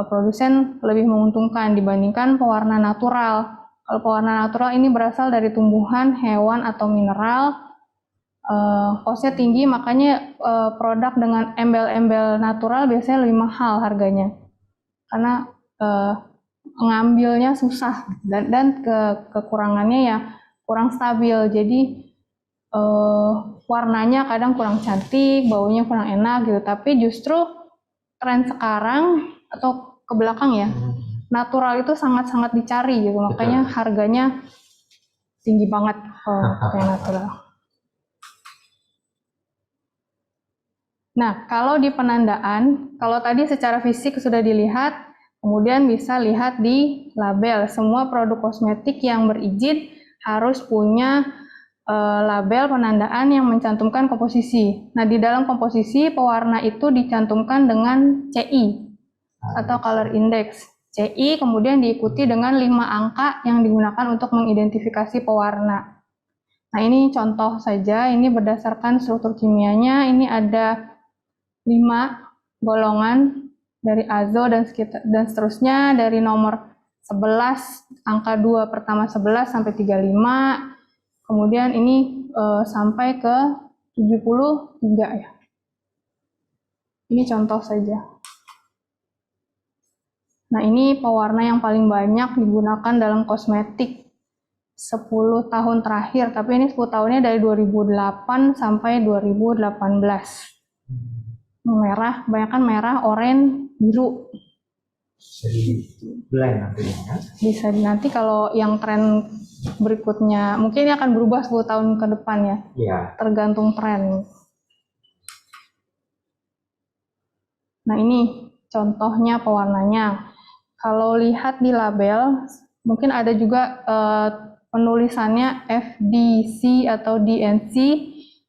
H: produsen lebih menguntungkan dibandingkan pewarna natural. Kalau pewarna natural ini berasal dari tumbuhan, hewan, atau mineral, kosnya tinggi, makanya produk dengan embel-embel natural biasanya lebih mahal harganya. Karena ngambilnya susah, dan kekurangannya ya kurang stabil, jadi warnanya kadang kurang cantik, baunya kurang enak gitu. Tapi justru tren sekarang atau ke belakang ya, natural itu sangat-sangat dicari gitu, makanya harganya tinggi banget kalau pakai natural. Nah, kalau di penandaan, kalau tadi secara fisik sudah dilihat, kemudian bisa lihat di label. Semua produk kosmetik yang berizin harus punya label penandaan yang mencantumkan komposisi. Nah, di dalam komposisi pewarna itu dicantumkan dengan CI atau color index. CI kemudian diikuti dengan 5 angka yang digunakan untuk mengidentifikasi pewarna. Nah, ini contoh saja, ini berdasarkan struktur kimianya, ini ada 5 golongan dari azo dan seterusnya, dari nomor 11, angka 2 pertama 11 sampai 35, kemudian ini sampai ke 73 ya. Ini contoh saja. Nah, ini pewarna yang paling banyak digunakan dalam kosmetik 10 tahun terakhir, tapi ini 10 tahunnya dari 2008 sampai 2018. Merah, kebanyakan merah, oranye, biru.
G: Jadi blend nantinya.
H: Bisa nanti kalau yang tren berikutnya, mungkin ini akan berubah 10 tahun ke depan ya.
G: Iya.
H: Tergantung tren. Nah, ini contohnya pewarnanya. Kalau lihat di label, mungkin ada juga penulisannya FDC atau DNC.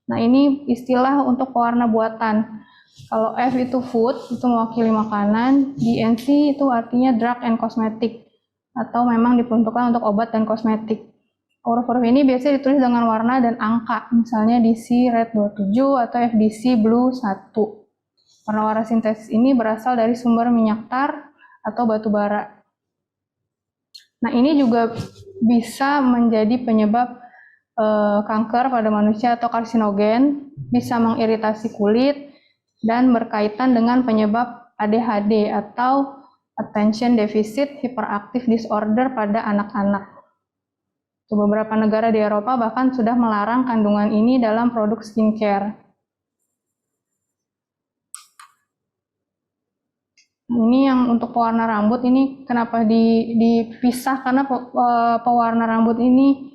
H: Nah, ini istilah untuk pewarna buatan. Kalau F itu food, itu mewakili makanan. DNC itu artinya drug and cosmetic, atau memang diperuntukkan untuk obat dan kosmetik. Huruf-huruf ini biasanya ditulis dengan warna dan angka, misalnya DC red 27 atau FDC blue 1. Warna-warna sintesis ini berasal dari sumber minyak tar atau batu bara. Nah, ini juga bisa menjadi penyebab kanker pada manusia atau karsinogen, bisa mengiritasi kulit, dan berkaitan dengan penyebab ADHD atau Attention Deficit Hyperactive Disorder pada anak-anak. Beberapa negara di Eropa bahkan sudah melarang kandungan ini dalam produk skincare. Ini yang untuk pewarna rambut ini kenapa dipisah, karena pewarna rambut ini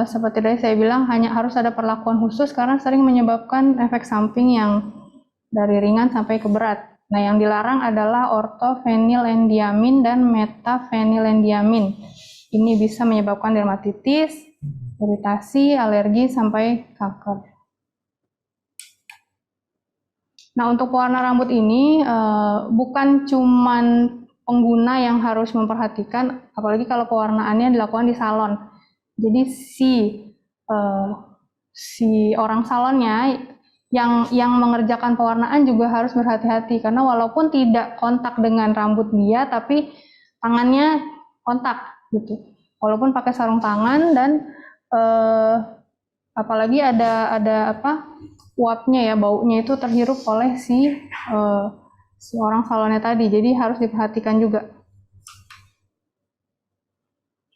H: seperti tadi saya bilang hanya harus ada perlakuan khusus karena sering menyebabkan efek samping yang dari ringan sampai ke berat. Nah, yang dilarang adalah ortofenilendiamin dan metafenilendiamin. Ini bisa menyebabkan dermatitis, iritasi, alergi, sampai kanker. Nah, untuk pewarna rambut ini bukan cuman pengguna yang harus memperhatikan, apalagi kalau pewarnaannya dilakukan di salon. Jadi si orang salonnya yang mengerjakan pewarnaan juga harus berhati-hati, karena walaupun tidak kontak dengan rambut dia, tapi tangannya kontak gitu. Walaupun pakai sarung tangan dan apalagi ada uapnya ya, baunya itu terhirup oleh si orang salonnya tadi, jadi harus diperhatikan juga.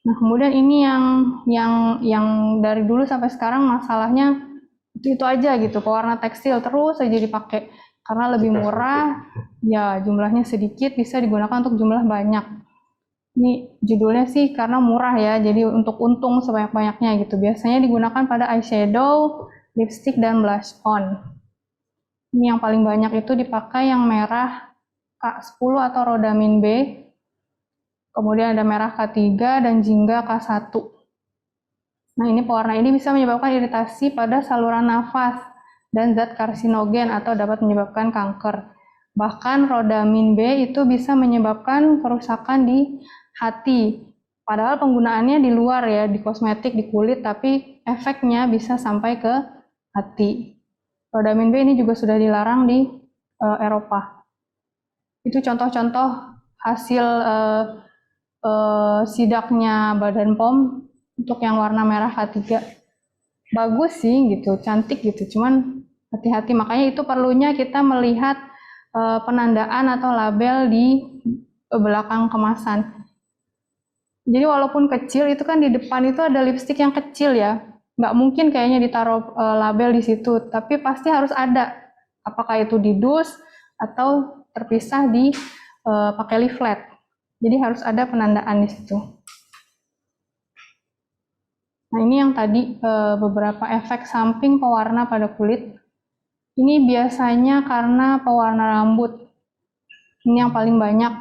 H: Nah, kemudian ini yang dari dulu sampai sekarang masalahnya itu aja gitu, pewarna tekstil terus aja dipakai karena lebih murah, ya jumlahnya sedikit, bisa digunakan untuk jumlah banyak. Ini judulnya sih karena murah ya, jadi untuk untung sebanyak-banyaknya gitu. Biasanya digunakan pada eyeshadow, lipstick, dan blush on. Ini yang paling banyak itu dipakai yang merah K10 atau Rhodamin B. Kemudian ada merah K3 dan jingga K1. Nah, ini pewarna ini bisa menyebabkan iritasi pada saluran nafas dan zat karsinogen atau dapat menyebabkan kanker. Bahkan Rhodamin B itu bisa menyebabkan kerusakan di hati. Padahal penggunaannya di luar ya, di kosmetik, di kulit, tapi efeknya bisa sampai ke hati. Rhodamin B ini juga sudah dilarang di Eropa. Itu contoh-contoh hasil sidaknya Badan POM untuk yang warna merah K3. Bagus sih gitu, cantik gitu, cuman hati-hati, makanya itu perlunya kita melihat penandaan atau label di belakang kemasan. Jadi walaupun kecil, itu kan di depan itu ada lipstik yang kecil ya, nggak mungkin kayaknya ditaruh label di situ, tapi pasti harus ada, apakah itu di dus atau terpisah di pakai leaflet. Jadi harus ada penandaan di situ. Nah, ini yang tadi beberapa efek samping pewarna pada kulit. Ini biasanya karena pewarna rambut. Ini yang paling banyak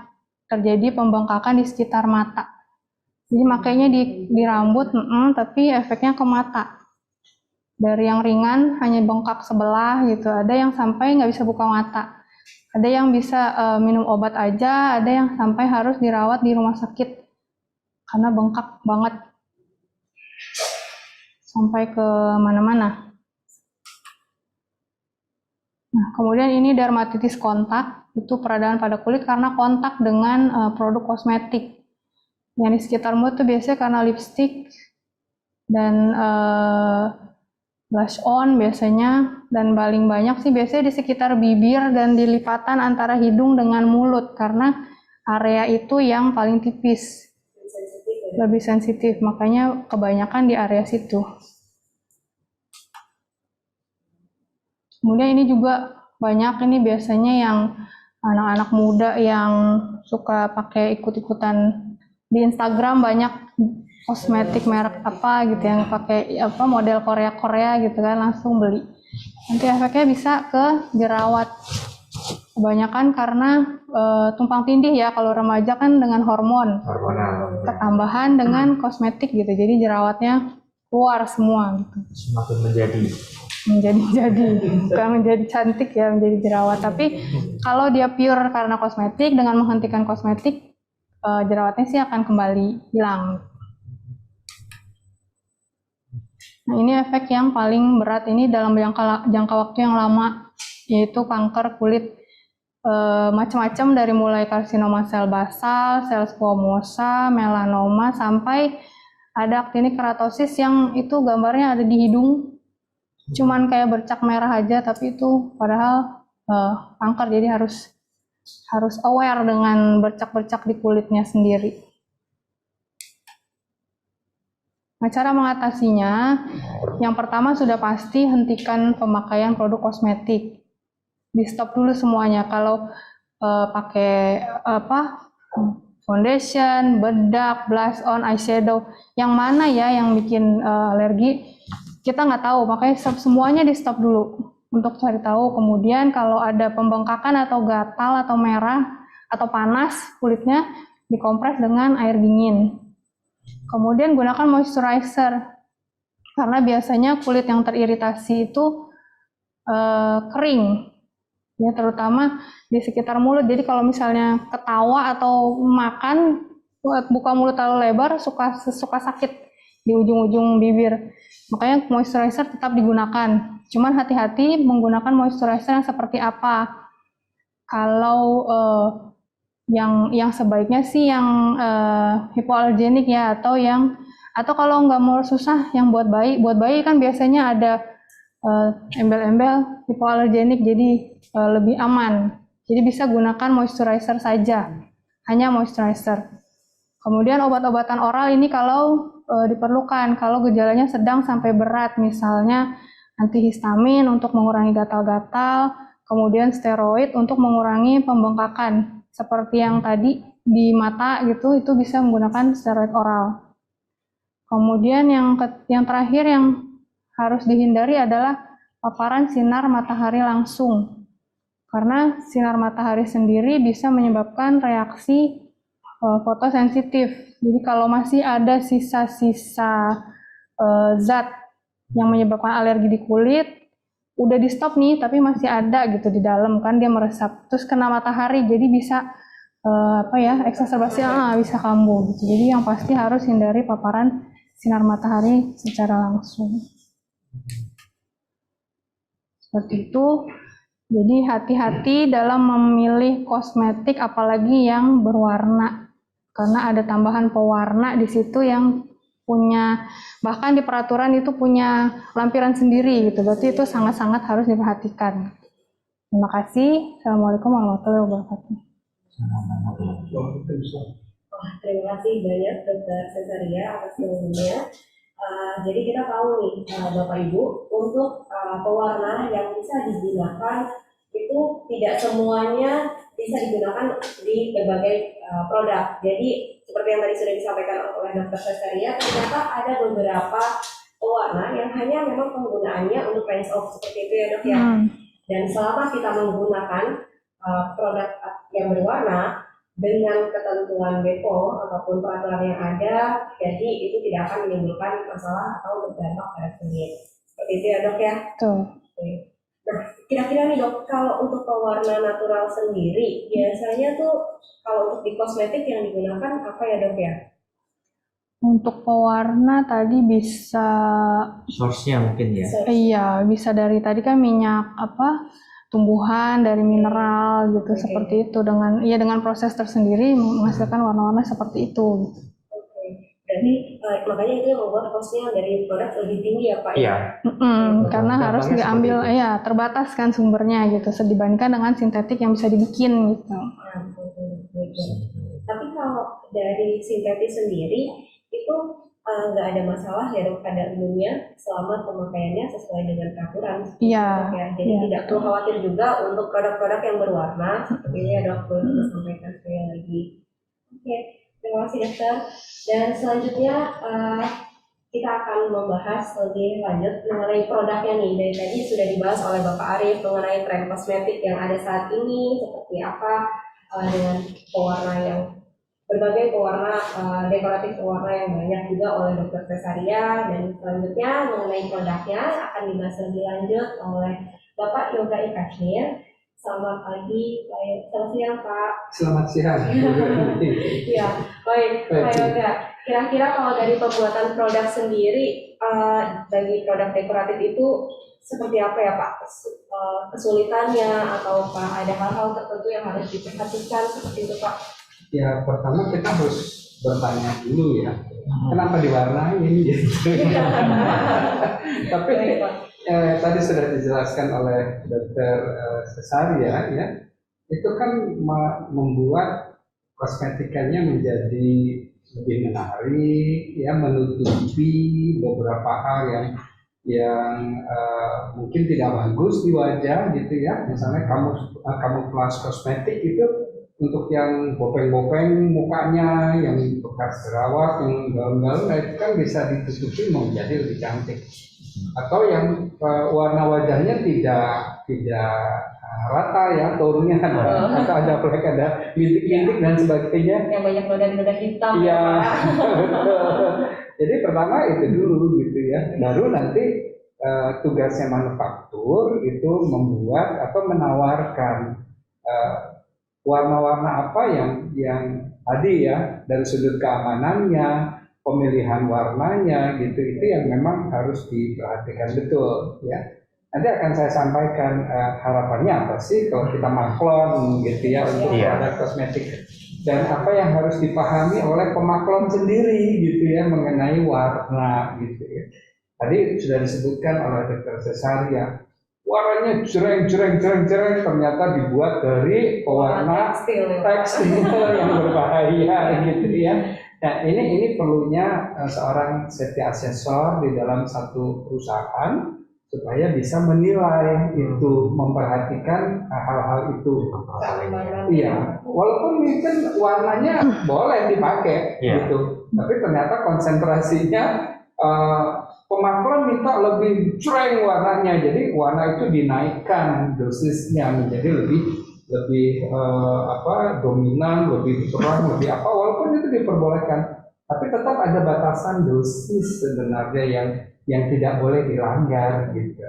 H: terjadi, pembengkakan di sekitar mata. Jadi makanya di rambut, tapi efeknya ke mata. Dari yang ringan hanya bengkak sebelah gitu, ada yang sampai nggak bisa buka mata. Ada yang bisa minum obat aja, ada yang sampai harus dirawat di rumah sakit karena bengkak banget sampai ke mana-mana. Nah, kemudian ini dermatitis kontak, itu peradaan pada kulit karena kontak dengan produk kosmetik. Yang di sekitar mulut itu biasanya karena lipstick dan blush on biasanya, dan paling banyak sih biasanya di sekitar bibir dan di lipatan antara hidung dengan mulut karena area itu yang paling tipis, lebih sensitif, makanya kebanyakan di area situ. Kemudian ini juga banyak, ini biasanya yang anak-anak muda yang suka pakai ikut-ikutan di Instagram, banyak kosmetik merek apa gitu yang pakai model Korea gitu kan, langsung beli. Nanti efeknya bisa ke jerawat. Kebanyakan karena tumpang tindih ya, kalau remaja kan dengan hormonal, ketambahan dengan kosmetik gitu, jadi jerawatnya keluar semua gitu.
G: Semakin menjadi
H: bukan menjadi cantik ya, menjadi jerawat. Tapi kalau dia pure karena kosmetik, dengan menghentikan kosmetik, jerawatnya sih akan kembali hilang. Nah, ini efek yang paling berat ini dalam jangka waktu yang lama, yaitu kanker kulit macam-macam dari mulai karsinoma sel basal, sel squamosa, melanoma, sampai ada actinic keratosis yang itu gambarnya ada di hidung. Cuman kayak bercak merah aja, tapi itu padahal kanker, jadi harus aware dengan bercak-bercak di kulitnya sendiri. Nah, cara mengatasinya, yang pertama sudah pasti hentikan pemakaian produk kosmetik. Di stop dulu semuanya. Kalau pakai foundation, bedak, blush on, eyeshadow, yang mana ya yang bikin alergi, kita nggak tahu. Makanya semuanya di stop dulu untuk cari tahu. Kemudian kalau ada pembengkakan atau gatal atau merah atau panas kulitnya, dikompres dengan air dingin. Kemudian gunakan moisturizer, karena biasanya kulit yang teriritasi itu kering, ya terutama di sekitar mulut. Jadi kalau misalnya ketawa atau makan, buka mulut terlalu lebar, suka sakit di ujung-ujung bibir. Makanya moisturizer tetap digunakan. Cuman hati-hati menggunakan moisturizer yang seperti apa. Kalau yang sebaiknya sih yang hipoalergenik ya, atau kalau nggak mau susah yang buat bayi kan biasanya ada embel-embel hipoalergenik, jadi lebih aman. Jadi bisa gunakan moisturizer saja, hanya moisturizer. Kemudian obat-obatan oral ini kalau diperlukan, kalau gejalanya sedang sampai berat, misalnya antihistamin untuk mengurangi gatal-gatal, kemudian steroid untuk mengurangi pembengkakan. Seperti yang tadi di mata gitu, itu bisa menggunakan steroid oral. Kemudian yang terakhir yang harus dihindari adalah paparan sinar matahari langsung. Karena sinar matahari sendiri bisa menyebabkan reaksi fotosensitif. Jadi kalau masih ada sisa-sisa zat yang menyebabkan alergi di kulit, udah di stop nih, tapi masih ada gitu di dalam, kan dia meresap, terus kena matahari, jadi bisa eksaserbasi, bisa kambuh gitu. Jadi yang pasti harus hindari paparan sinar matahari secara langsung. Seperti itu. Jadi hati-hati dalam memilih kosmetik, apalagi yang berwarna, karena ada tambahan pewarna di situ yang punya, bahkan di peraturan itu punya lampiran sendiri gitu. Berarti itu sangat-sangat harus diperhatikan. Terima kasih. Assalamualaikum warahmatullahi wabarakatuh.
F: Terima kasih banyak Dr. Cesaria atas ilmunya. Jadi kita tahu nih Bapak Ibu, untuk pewarna yang bisa digunakan itu tidak semuanya bisa digunakan di berbagai produk. Jadi seperti yang tadi sudah disampaikan oleh Dr. Cesaria, ternyata ada beberapa pewarna yang hanya memang penggunaannya untuk range of seperti itu ya dok ya. Dan selama kita menggunakan produk yang berwarna dengan ketentuan BPOM ataupun peraturan yang ada, jadi itu tidak akan menimbulkan masalah atau berdampak pada kulit. Seperti itu ya dok ya. Oke. Nah, kira-kira nih dok, kalau untuk pewarna natural sendiri, biasanya tuh kalau untuk di kosmetik yang digunakan apa ya dok ya?
H: Untuk pewarna tadi bisa
G: Source-nya mungkin ya.
H: Iya, bisa dari tadi kan minyak tumbuhan, dari mineral gitu, seperti itu, dengan proses tersendiri menghasilkan warna-warna seperti itu.
F: Berarti makanya itu yang membuat costnya dari produk lebih tinggi ya Pak?
G: Iya.
H: Karena harus diambil, terbatas kan sumbernya gitu, dibandingkan dengan sintetik yang bisa dibikin gitu.
F: Tapi kalau dari sintetis sendiri itu nggak ada masalah ya dok pada umumnya selama pemakaiannya sesuai dengan peraturan.
H: Iya.
F: Jadi tidak perlu khawatir juga untuk produk-produk yang berwarna seperti ini ya dok, perlu sampaikan sekali lagi. Oke, terima kasih dokter. Dan selanjutnya kita akan membahas lebih lanjut mengenai produknya nih. Dari tadi sudah dibahas oleh Bapak Arif mengenai tren kosmetik yang ada saat ini seperti apa, dengan pewarna yang berbagai pewarna dekoratif pewarna yang banyak juga oleh Dr. Cesaria. Dan selanjutnya mengenai produknya akan dibahas lebih lanjut oleh Bapak Yoga Ikashir. Selamat pagi, selamat siang Pak.
I: Selamat siang.
F: Ya, baik Pak Yoga. Kira-kira kalau dari pembuatan produk sendiri, bagi produk dekoratif itu seperti apa ya Pak kesulitannya, ataukah ada hal-hal tertentu yang harus diperhatikan seperti itu Pak?
I: Ya pertama kita harus bertanya dulu ya, kenapa diwarnain gitu. Tapi tadi sudah dijelaskan oleh Dr. Cesaria ya, itu kan membuat kosmetikanya menjadi lebih menarik ya, menutupi beberapa hal yang mungkin tidak bagus di wajah gitu ya. Misalnya kamuflase kosmetik itu untuk yang bopeng-bopeng mukanya, yang bekas jerawat, yang gaul-gaul, itu kan bisa ditutupi menjadi lebih cantik. Atau yang warna wajahnya tidak rata ya, tone-nya atau ada flek, ada bintik-bintik dan sebagainya.
F: Yang banyak noda-noda hitam.
I: Iya. Jadi pertama itu dulu gitu ya. Baru nanti tugasnya manufaktur itu membuat atau menawarkan warna-warna apa yang tadi ya, dari sudut keamanannya, pemilihan warnanya gitu, itu yang memang harus diperhatikan betul ya. Nanti akan saya sampaikan harapannya apa sih kalau kita maklon gitu ya untuk produk kosmetik, dan apa yang harus dipahami oleh pemaklon sendiri gitu ya mengenai warna gitu ya. Tadi sudah disebutkan oleh Dr. Cesaria, warnanya jreng ternyata dibuat dari pewarna tekstil yang berbahaya gitu ya. Nah ini perlunya seorang safety assessor di dalam satu perusahaan supaya bisa menilai itu, memperhatikan hal-hal itu. Iya, walaupun mungkin warnanya boleh dipakai gitu, tapi ternyata konsentrasinya pemaklon minta lebih jreng warnanya, jadi warna itu dinaikkan dosisnya menjadi lebih dominan, lebih terang, lebih apa, walaupun itu diperbolehkan, tapi tetap ada batasan dosis sebenarnya yang tidak boleh dilanggar gitu.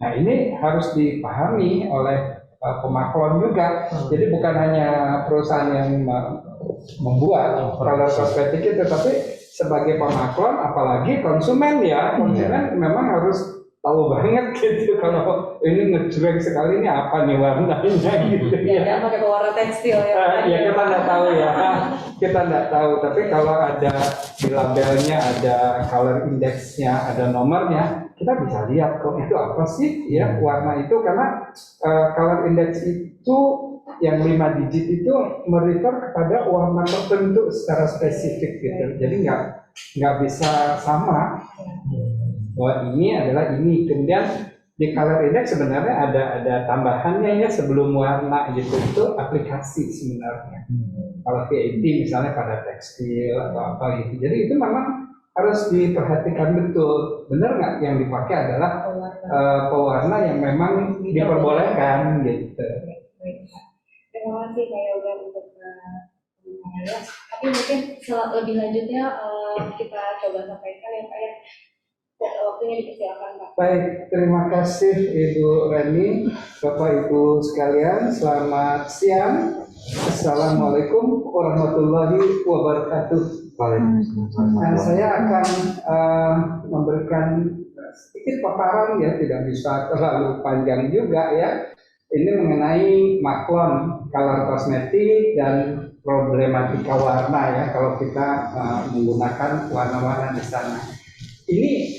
I: Nah ini harus dipahami oleh pemaklon juga. Jadi bukan hanya perusahaan yang membuat produk kosmetik itu, tapi sebagai pemaklon, apalagi konsumen ya, konsumen memang harus tahu banget gitu kalau ini ngejreng sekali, ini apa nih warnanya gitu ya.
F: Jangan pakai pewarna tekstil ya.
I: Ya kita nggak tahu ya, kita nggak tahu. Tapi kalau ada di labelnya, ada color indexnya, ada nomornya, kita bisa lihat kok itu apa sih ya warna itu, karena color index itu yang 5 digit itu merefer kepada warna tertentu secara spesifik gitu. Jadi nggak bisa sama. Bahwa ini adalah ini, kemudian di color index sebenarnya ada tambahannya ya sebelum warna gitu, itu aplikasi sebenarnya. Kalau VAT misalnya pada tekstil atau apa gitu, jadi itu memang harus diperhatikan betul, benar nggak yang dipakai adalah pewarna yang memang diperbolehkan gitu.
F: Terima kasih Kak Yoga untuk pembicaranya. Tapi mungkin lebih lanjutnya kita coba sampaikan ya Pak ya. Waktunya dipersilakan Pak.
I: Baik, terima kasih Ibu Reni, Bapak Ibu sekalian, selamat siang. Assalamualaikum warahmatullahi wabarakatuh. Nah, saya akan memberikan sedikit paparan ya, tidak bisa terlalu panjang juga ya. Ini mengenai maklon, color kosmetik dan problematika warna ya kalau kita menggunakan warna-warna di sana. Ini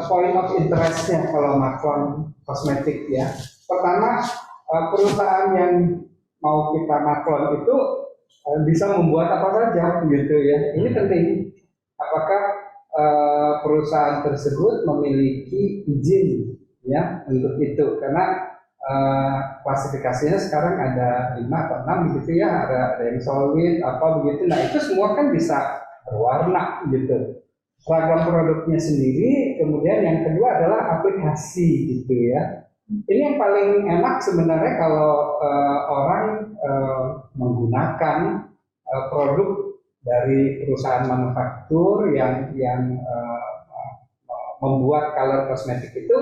I: point of interestnya kalau maklon kosmetik ya. Pertama, perusahaan yang mau kita maklon itu bisa membuat apa saja gitu ya. Ini penting. Apakah perusahaan tersebut memiliki izin ya untuk itu? Karena klasifikasinya sekarang ada 5 atau 6 gitu ya. Ada yang solid apa begitu. Nah itu semua kan bisa berwarna gitu. Ragam produknya sendiri, kemudian yang kedua adalah aplikasi gitu ya. Ini yang paling enak sebenarnya kalau orang menggunakan produk dari perusahaan manufaktur yang membuat color kosmetik itu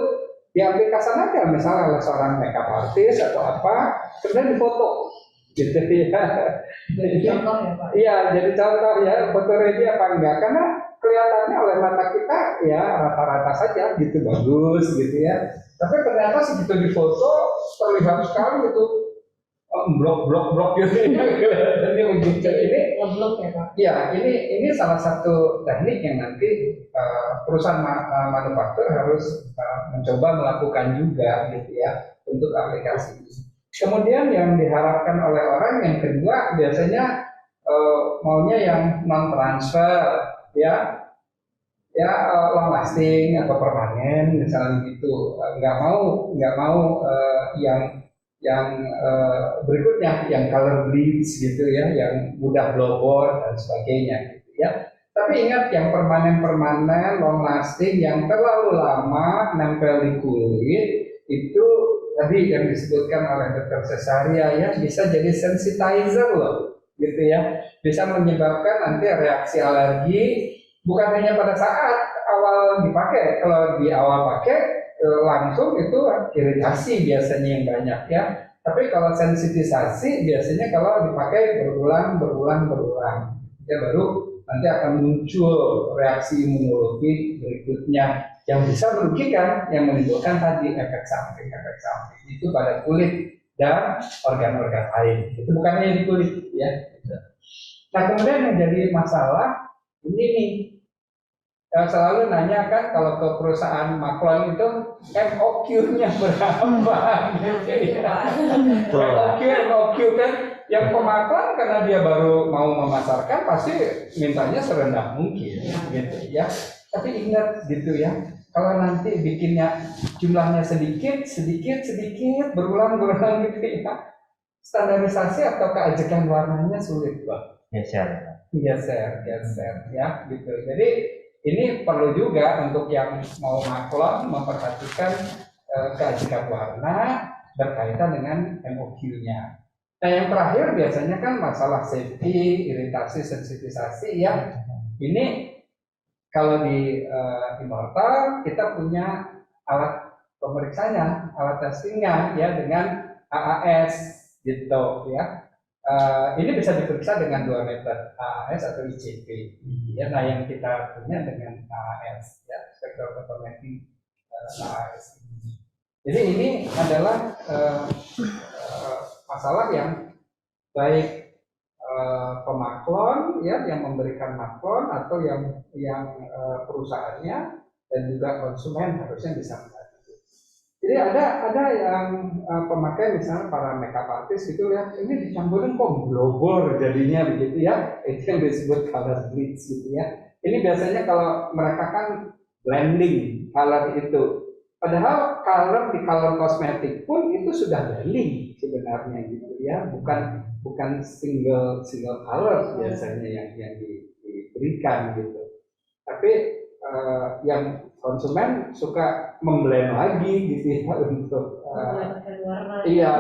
I: diaplikasikan aja, misalnya oleh seorang makeup artist atau apa, kemudian difoto gitu ya.
F: Jadi contoh ya Pak?
I: Iya, jadi contoh ya, foto ready apa enggak, karena kelihatannya oleh mata kita ya rata-rata saja gitu, bagus gitu ya. Tapi ternyata segitu difoto terlihat sekali itu blok gitu ya. Jadi begitu ini
F: ngeblok ya Pak.
I: ya ini salah satu teknik yang nanti perusahaan manufaktur harus mencoba melakukan juga gitu ya untuk aplikasi. Kemudian yang diharapkan oleh orang yang kedua biasanya maunya yang non transfer ya long lasting atau permanen misalnya gitu, nggak mau yang berikutnya yang color bleach gitu ya, yang mudah blowboard dan sebagainya gitu ya. Tapi ingat yang permanen long lasting yang terlalu lama nempel di kulit itu tadi yang disebutkan oleh Dr. Cesaria ya, bisa jadi sensitizer loh gitu ya, bisa menyebabkan nanti reaksi alergi bukan hanya pada saat awal dipakai. Kalau di awal pakai langsung itu iritasi biasanya yang banyak ya, tapi kalau sensitisasi biasanya kalau dipakai berulang ya baru nanti akan muncul reaksi imunologi berikutnya yang bisa merugikan, yang menimbulkan tadi efek samping itu pada kulit dan organ-organ lain. Itu bukan hanya di kulit ya. Nah kemudian yang jadi masalah ini nih, selalu nanya kan kalau ke perusahaan maklon itu MOQ-nya berapa gitu ya. MOQ kan yang pemaklon karena dia baru mau memasarkan pasti mintanya serendah mungkin gitu ya. Tapi ingat gitu ya, kalau nanti bikinnya jumlahnya sedikit berulang gitu ya, standarisasi atau keajekan warnanya sulit Pak. Geser ya gitu. Jadi ini perlu juga untuk yang mau maklon memperhatikan keajekan warna berkaitan dengan MOQ-nya. Nah yang terakhir biasanya kan masalah safety, iritasi, sensitisasi ya. Ini kalau di Immortal kita punya alat pemeriksanya, alat testingnya ya dengan AAS gitu ya. Ini bisa diperiksa dengan 2 metode, AAS atau ICP. Ya, nah yang kita punya dengan AAS, ya, spektrofotometri AAS. Jadi ini adalah masalah yang baik pemaklon, ya, yang memberikan maklon atau yang perusahaannya dan juga konsumen harusnya bisa membantu. Jadi ada yang pemakai misalnya para makeup artist gitu ya, ini dicampurin kok global jadinya begitu ya, itu yang disebut color bleach gitu ya. Ini biasanya kalau mereka kan blending color itu, padahal color di color kosmetik pun itu sudah blending sebenarnya gitu ya, bukan single color biasanya yang diberikan gitu. Tapi yang konsumen suka memblend lagi gitu ya untuk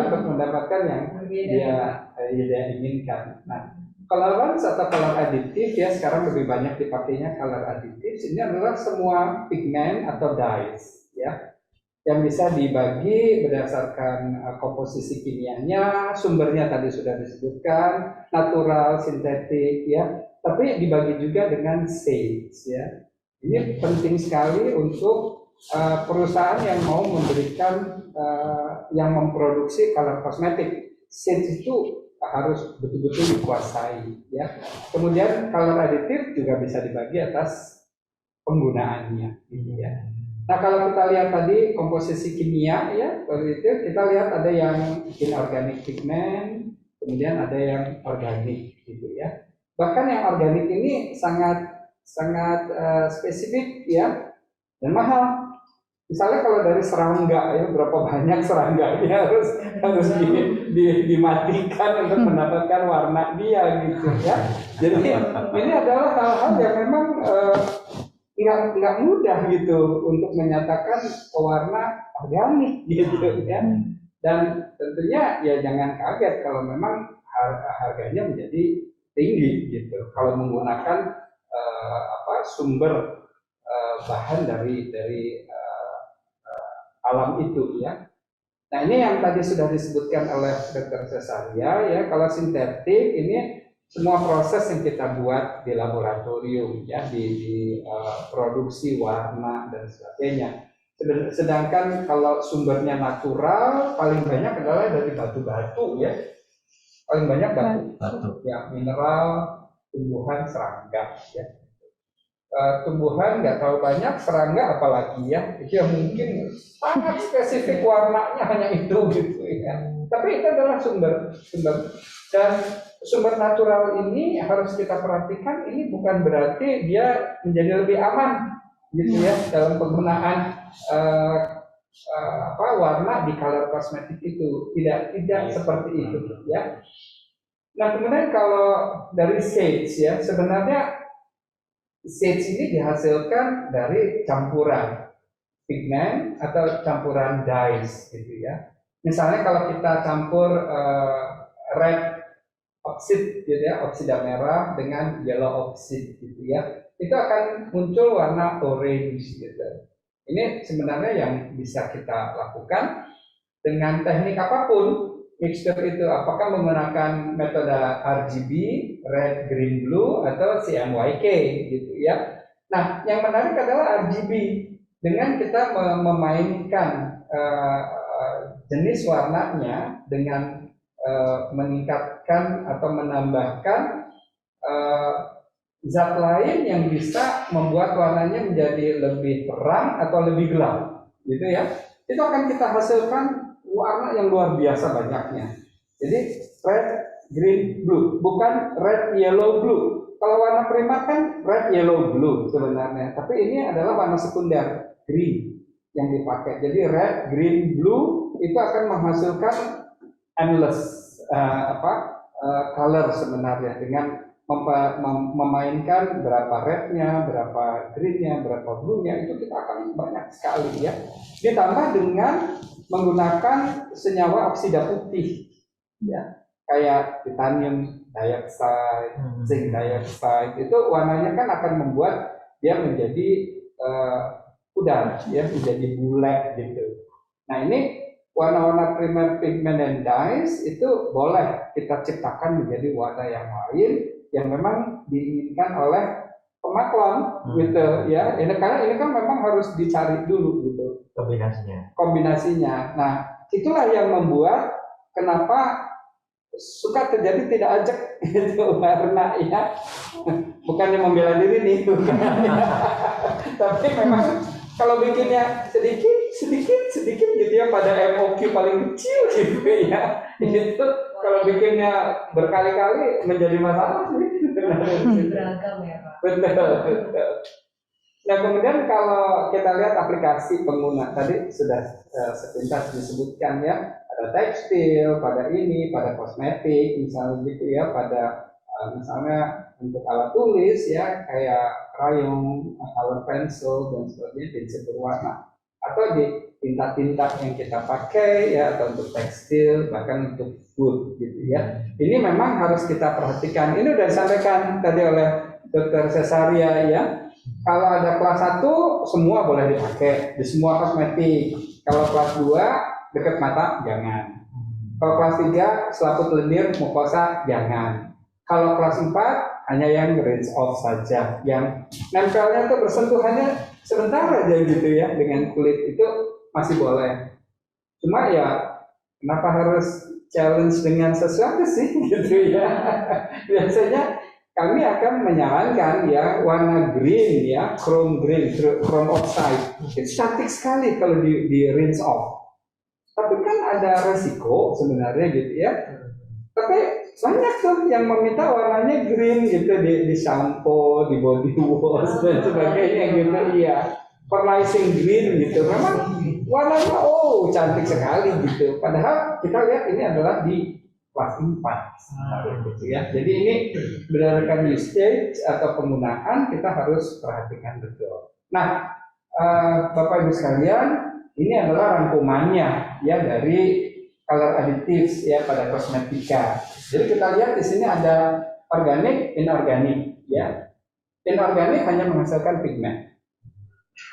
I: untuk mendapatkan yang dia inginkan. Nah, colorants atau color additive ya sekarang lebih banyak dipakainya color additives. Ini adalah semua pigmen atau dyes ya yang bisa dibagi berdasarkan komposisi kimianya, sumbernya tadi sudah disebutkan, natural, sintetik ya, tapi dibagi juga dengan shades ya. Ini penting sekali untuk perusahaan yang mau memberikan yang memproduksi color kosmetik. Shades itu harus betul-betul dikuasai ya. Kemudian color additive juga bisa dibagi atas penggunaannya gitu ya. Nah kalau kita lihat tadi komposisi kimia ya, kita lihat ada yang inorganic pigment, kemudian ada yang organik gitu ya. Bahkan yang organik ini sangat spesifik ya dan mahal. Misalnya kalau dari serangga ya, berapa banyak serangganya harus dimatikan untuk mendapatkan warna dia gitu ya. Jadi ini adalah hal-hal yang memang nggak mudah gitu untuk menyatakan pewarna organik gitu ya. Dan tentunya ya jangan kaget kalau memang harganya menjadi tinggi gitu kalau menggunakan sumber bahan dari alam itu ya. Nah ini yang tadi sudah disebutkan oleh Dr. Cesaria ya, kalau sintetik ini semua proses yang kita buat di laboratorium ya di produksi warna dan sebagainya. Sedangkan kalau sumbernya natural paling banyak adalah dari batu-batu ya, paling banyak batu ya, mineral, tumbuhan, serangga ya. Tumbuhan nggak terlalu banyak, serangga apalagi ya, itu yang mungkin sangat spesifik warnanya hanya itu gitu ya. Tapi itu adalah sumber dan sumber natural ini harus kita perhatikan. Ini bukan berarti dia menjadi lebih aman gitu ya dalam penggunaan warna di color kosmetik itu, tidak seperti itu ya. Nah kemudian kalau dari shades ya, sebenarnya shades ini dihasilkan dari campuran pigmen atau campuran dyes gitu ya. Misalnya kalau kita campur red oxide gitu ya, oksida merah dengan yellow oxide gitu ya, itu akan muncul warna orange gitu. Ini sebenarnya yang bisa kita lakukan dengan teknik apapun mixture itu, apakah menggunakan metode RGB, red, green, blue atau CMYK gitu ya. Nah, yang menarik adalah RGB dengan kita memainkan jenis warnanya dengan meningkatkan atau menambahkan zat lain yang bisa membuat warnanya menjadi lebih terang atau lebih gelap gitu ya. Itu akan kita hasilkan warna yang luar biasa banyaknya. Jadi red, green, blue, bukan red, yellow, blue. Kalau warna primer kan red, yellow, blue sebenarnya, tapi ini adalah warna sekunder, green yang dipakai. Jadi red, green, blue itu akan menghasilkan endless color sebenarnya, dengan memainkan berapa rednya, berapa greennya, berapa bluenya, itu kita akan banyak sekali ya. Ditambah dengan menggunakan senyawa oksida putih ya, kayak titanium dioxide, zinc dioxide, itu warnanya kan akan membuat dia menjadi pudar ya, menjadi bule gitu. Nah ini warna-warna primer pigment dan dyes itu boleh kita ciptakan menjadi warna yang lain yang memang diinginkan oleh pemaklon gitu ya. Karena ini kan memang harus dicari dulu gitu kombinasinya. Nah itulah yang membuat kenapa suka terjadi tidak ajak gitu warna ya. Bukannya membela diri nih, tapi memang kalau bikinnya sedikit gitu ya, pada MOQ paling kecil gitu ya, itu kalau bikinnya berkali-kali menjadi masalah sih.
F: Beragam ya Pak.
I: Betul. Nah kemudian kalau kita lihat aplikasi pengguna, tadi sudah sepintas disebutkan ya, ada tekstil, pada kosmetik misalnya gitu ya, pada misalnya untuk alat tulis ya, kayak crayon, color pencil dan sebagainya, pensil berwarna, atau di tinta-tinta yang kita pakai ya, atau untuk tekstil, bahkan untuk food gitu ya. Ini memang harus kita perhatikan. Ini sudah disampaikan tadi oleh Dr. Cesaria ya. Kalau ada kelas 1 semua boleh dipakai di semua kosmetik. Kalau kelas 2 dekat mata jangan. Kalau kelas 3 selaput lendir mukosa jangan. Kalau kelas 4 hanya yang rinse off saja, yang nempelnya tuh bersentuhannya sebentar aja gitu ya dengan kulit, itu masih boleh. Cuma ya kenapa harus challenge dengan sesuatu sih gitu ya. Biasanya kami akan menyarankan ya warna green ya, chrome green, chrome oxide. Itu cantik sekali kalau di rinse off. Tapi kan ada resiko sebenarnya gitu ya. Tapi banyak tuh yang meminta warnanya green gitu di shampoo, di body wash dan sebagainya gitu. Iya, perlacing green gitu. Memang warnanya cantik sekali gitu. Padahal kita lihat ini adalah di kelas 4 gitu ya. Jadi ini berdasarkan usage atau penggunaan kita harus perhatikan betul. Nah, Bapak Ibu sekalian, ini adalah rangkumannya ya dari color additives ya pada kosmetika. Jadi kita lihat di sini ada organik, inorganik ya. Inorganik hanya menghasilkan pigmen.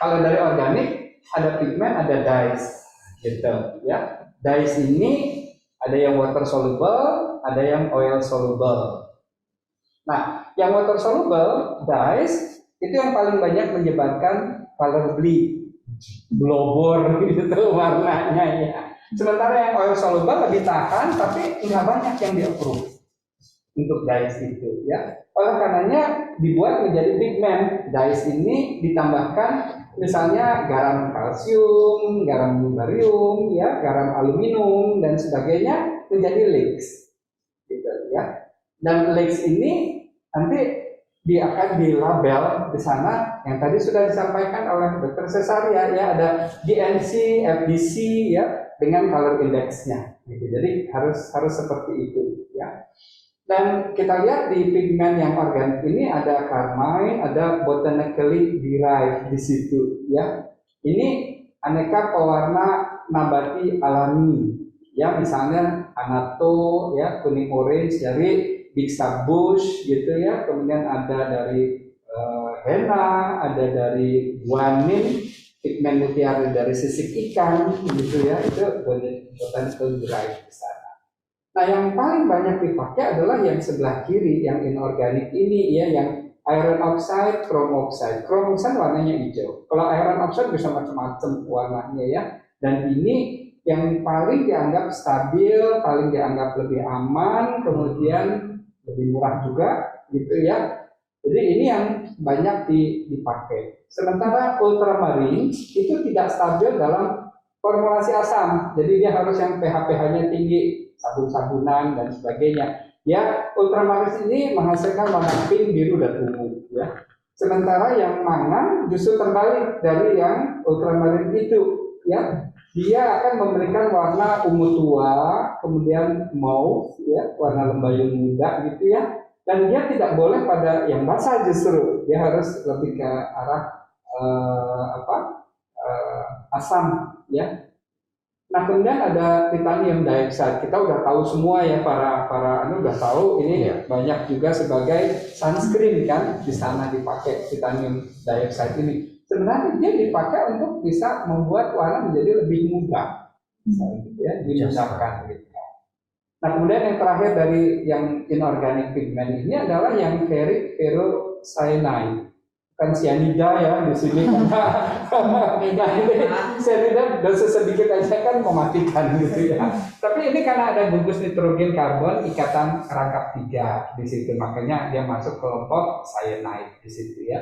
I: Kalau dari organik ada pigmen, ada dyes gitu ya. Dyes ini ada yang water soluble, ada yang oil soluble. Nah, yang water soluble dyes itu yang paling banyak menyebabkan color bleed, blobor gitu warnanya ya. Sementara yang oil soluble lebih tahan, tapi nggak banyak yang di-approve untuk dyes itu ya. Oleh karenanya dibuat menjadi pigment. Dyes ini ditambahkan misalnya garam kalsium, garam barium, ya, garam aluminium dan sebagainya menjadi lakes, gitu ya. Dan lakes ini nanti dia akan dilabel di sana yang tadi sudah disampaikan oleh Dr. Cesaria ya, ada DNC, FDC ya dengan color index-nya. Gitu. Jadi harus seperti itu ya. Dan kita lihat di pigmen yang organik ini ada carmine, ada botanically derived di situ ya. Ini aneka pewarna nabati alami ya, misalnya anato ya, kuning orange dari Big Bush gitu ya, kemudian ada dari henna, ada dari guanin, pigmen mutiara dari sisik ikan gitu ya, itu botanical derived di sana. Nah, yang paling banyak dipakai adalah yang sebelah kiri, yang inorganik ini ya, yang iron oxide, chrome oxide. Chrome oxide warnanya hijau. Kalau iron oxide bisa macam-macam warnanya ya. Dan ini yang paling dianggap stabil, paling dianggap lebih aman, kemudian lebih murah juga gitu ya. Jadi ini yang banyak dipakai. Sementara ultramarine itu tidak stabil dalam formulasi asam. Jadi dia harus yang pH-nya tinggi, sabun-sabunan dan sebagainya. Ya, ultramarine ini menghasilkan warna pink, biru dan ungu ya. Sementara yang mangan justru terbalik dari yang ultramarine itu ya. Dia akan memberikan warna ungu tua, kemudian mauve ya, warna lembayung muda gitu ya. Dan dia tidak boleh pada yang basah, justru dia harus lebih ke arah asam ya. Nah, kemudian ada titanium dioxide. Kita udah tahu semua ya, para udah tahu ini banyak juga sebagai sunscreen kan, di sana dipakai titanium dioxide ini. Sebenarnya dia dipakai untuk bisa membuat warna menjadi lebih mudah, gitu ya, dimudahkan gitu. Nah, kemudian yang terakhir dari yang inorganic pigment ini adalah yang ferric ferrocyanide. Kan cyanida ya di sini karena cyanida dosis sedikit aja kan mematikan gitu ya. Tapi ini karena ada gugus nitrogen karbon ikatan rangkap 3 di situ, makanya dia masuk kelompok cyanide di situ ya.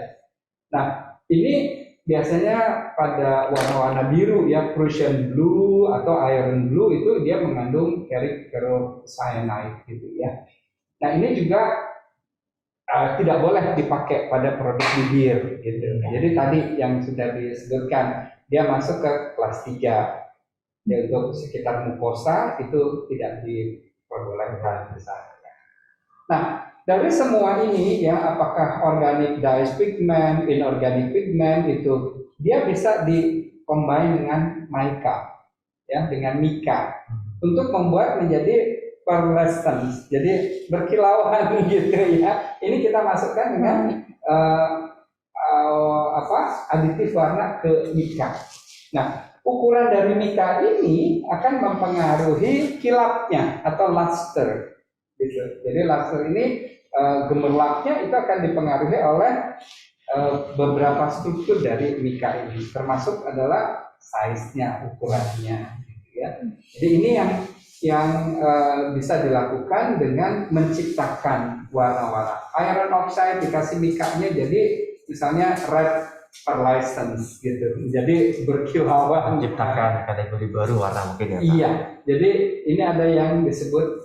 I: Nah, ini biasanya pada warna-warna biru ya, Prussian blue atau iron blue itu dia mengandung ferric ferrocyanide gitu ya. Nah, ini juga tidak boleh dipakai pada produk bibir gitu. Jadi tadi yang sudah disebutkan dia masuk ke kelas 3. Ya, untuk sekitar mukosa itu tidak diperbolehkan misalnya. Nah, dari semua ini ya, apakah organic dyes pigment, inorganic pigment itu dia bisa di-combine dengan mica ya, dengan mica untuk membuat menjadi pearlescence, jadi berkilauan gitu ya. Ini kita masukkan dengan aditif warna ke mica. Nah, ukuran dari mica ini akan mempengaruhi kilapnya atau luster gitu. Jadi luster ini gemerlapnya itu akan dipengaruhi oleh beberapa struktur dari mica ini, termasuk adalah size-nya, ukurannya gitu ya. Jadi ini yang bisa dilakukan dengan menciptakan warna-warna. Iron oxide dikasih mica-nya jadi misalnya red pearlescence gitu. Jadi berkilauan,
G: menciptakan kategori baru warna mungkin ya.
I: Iya. Jadi ini ada yang disebut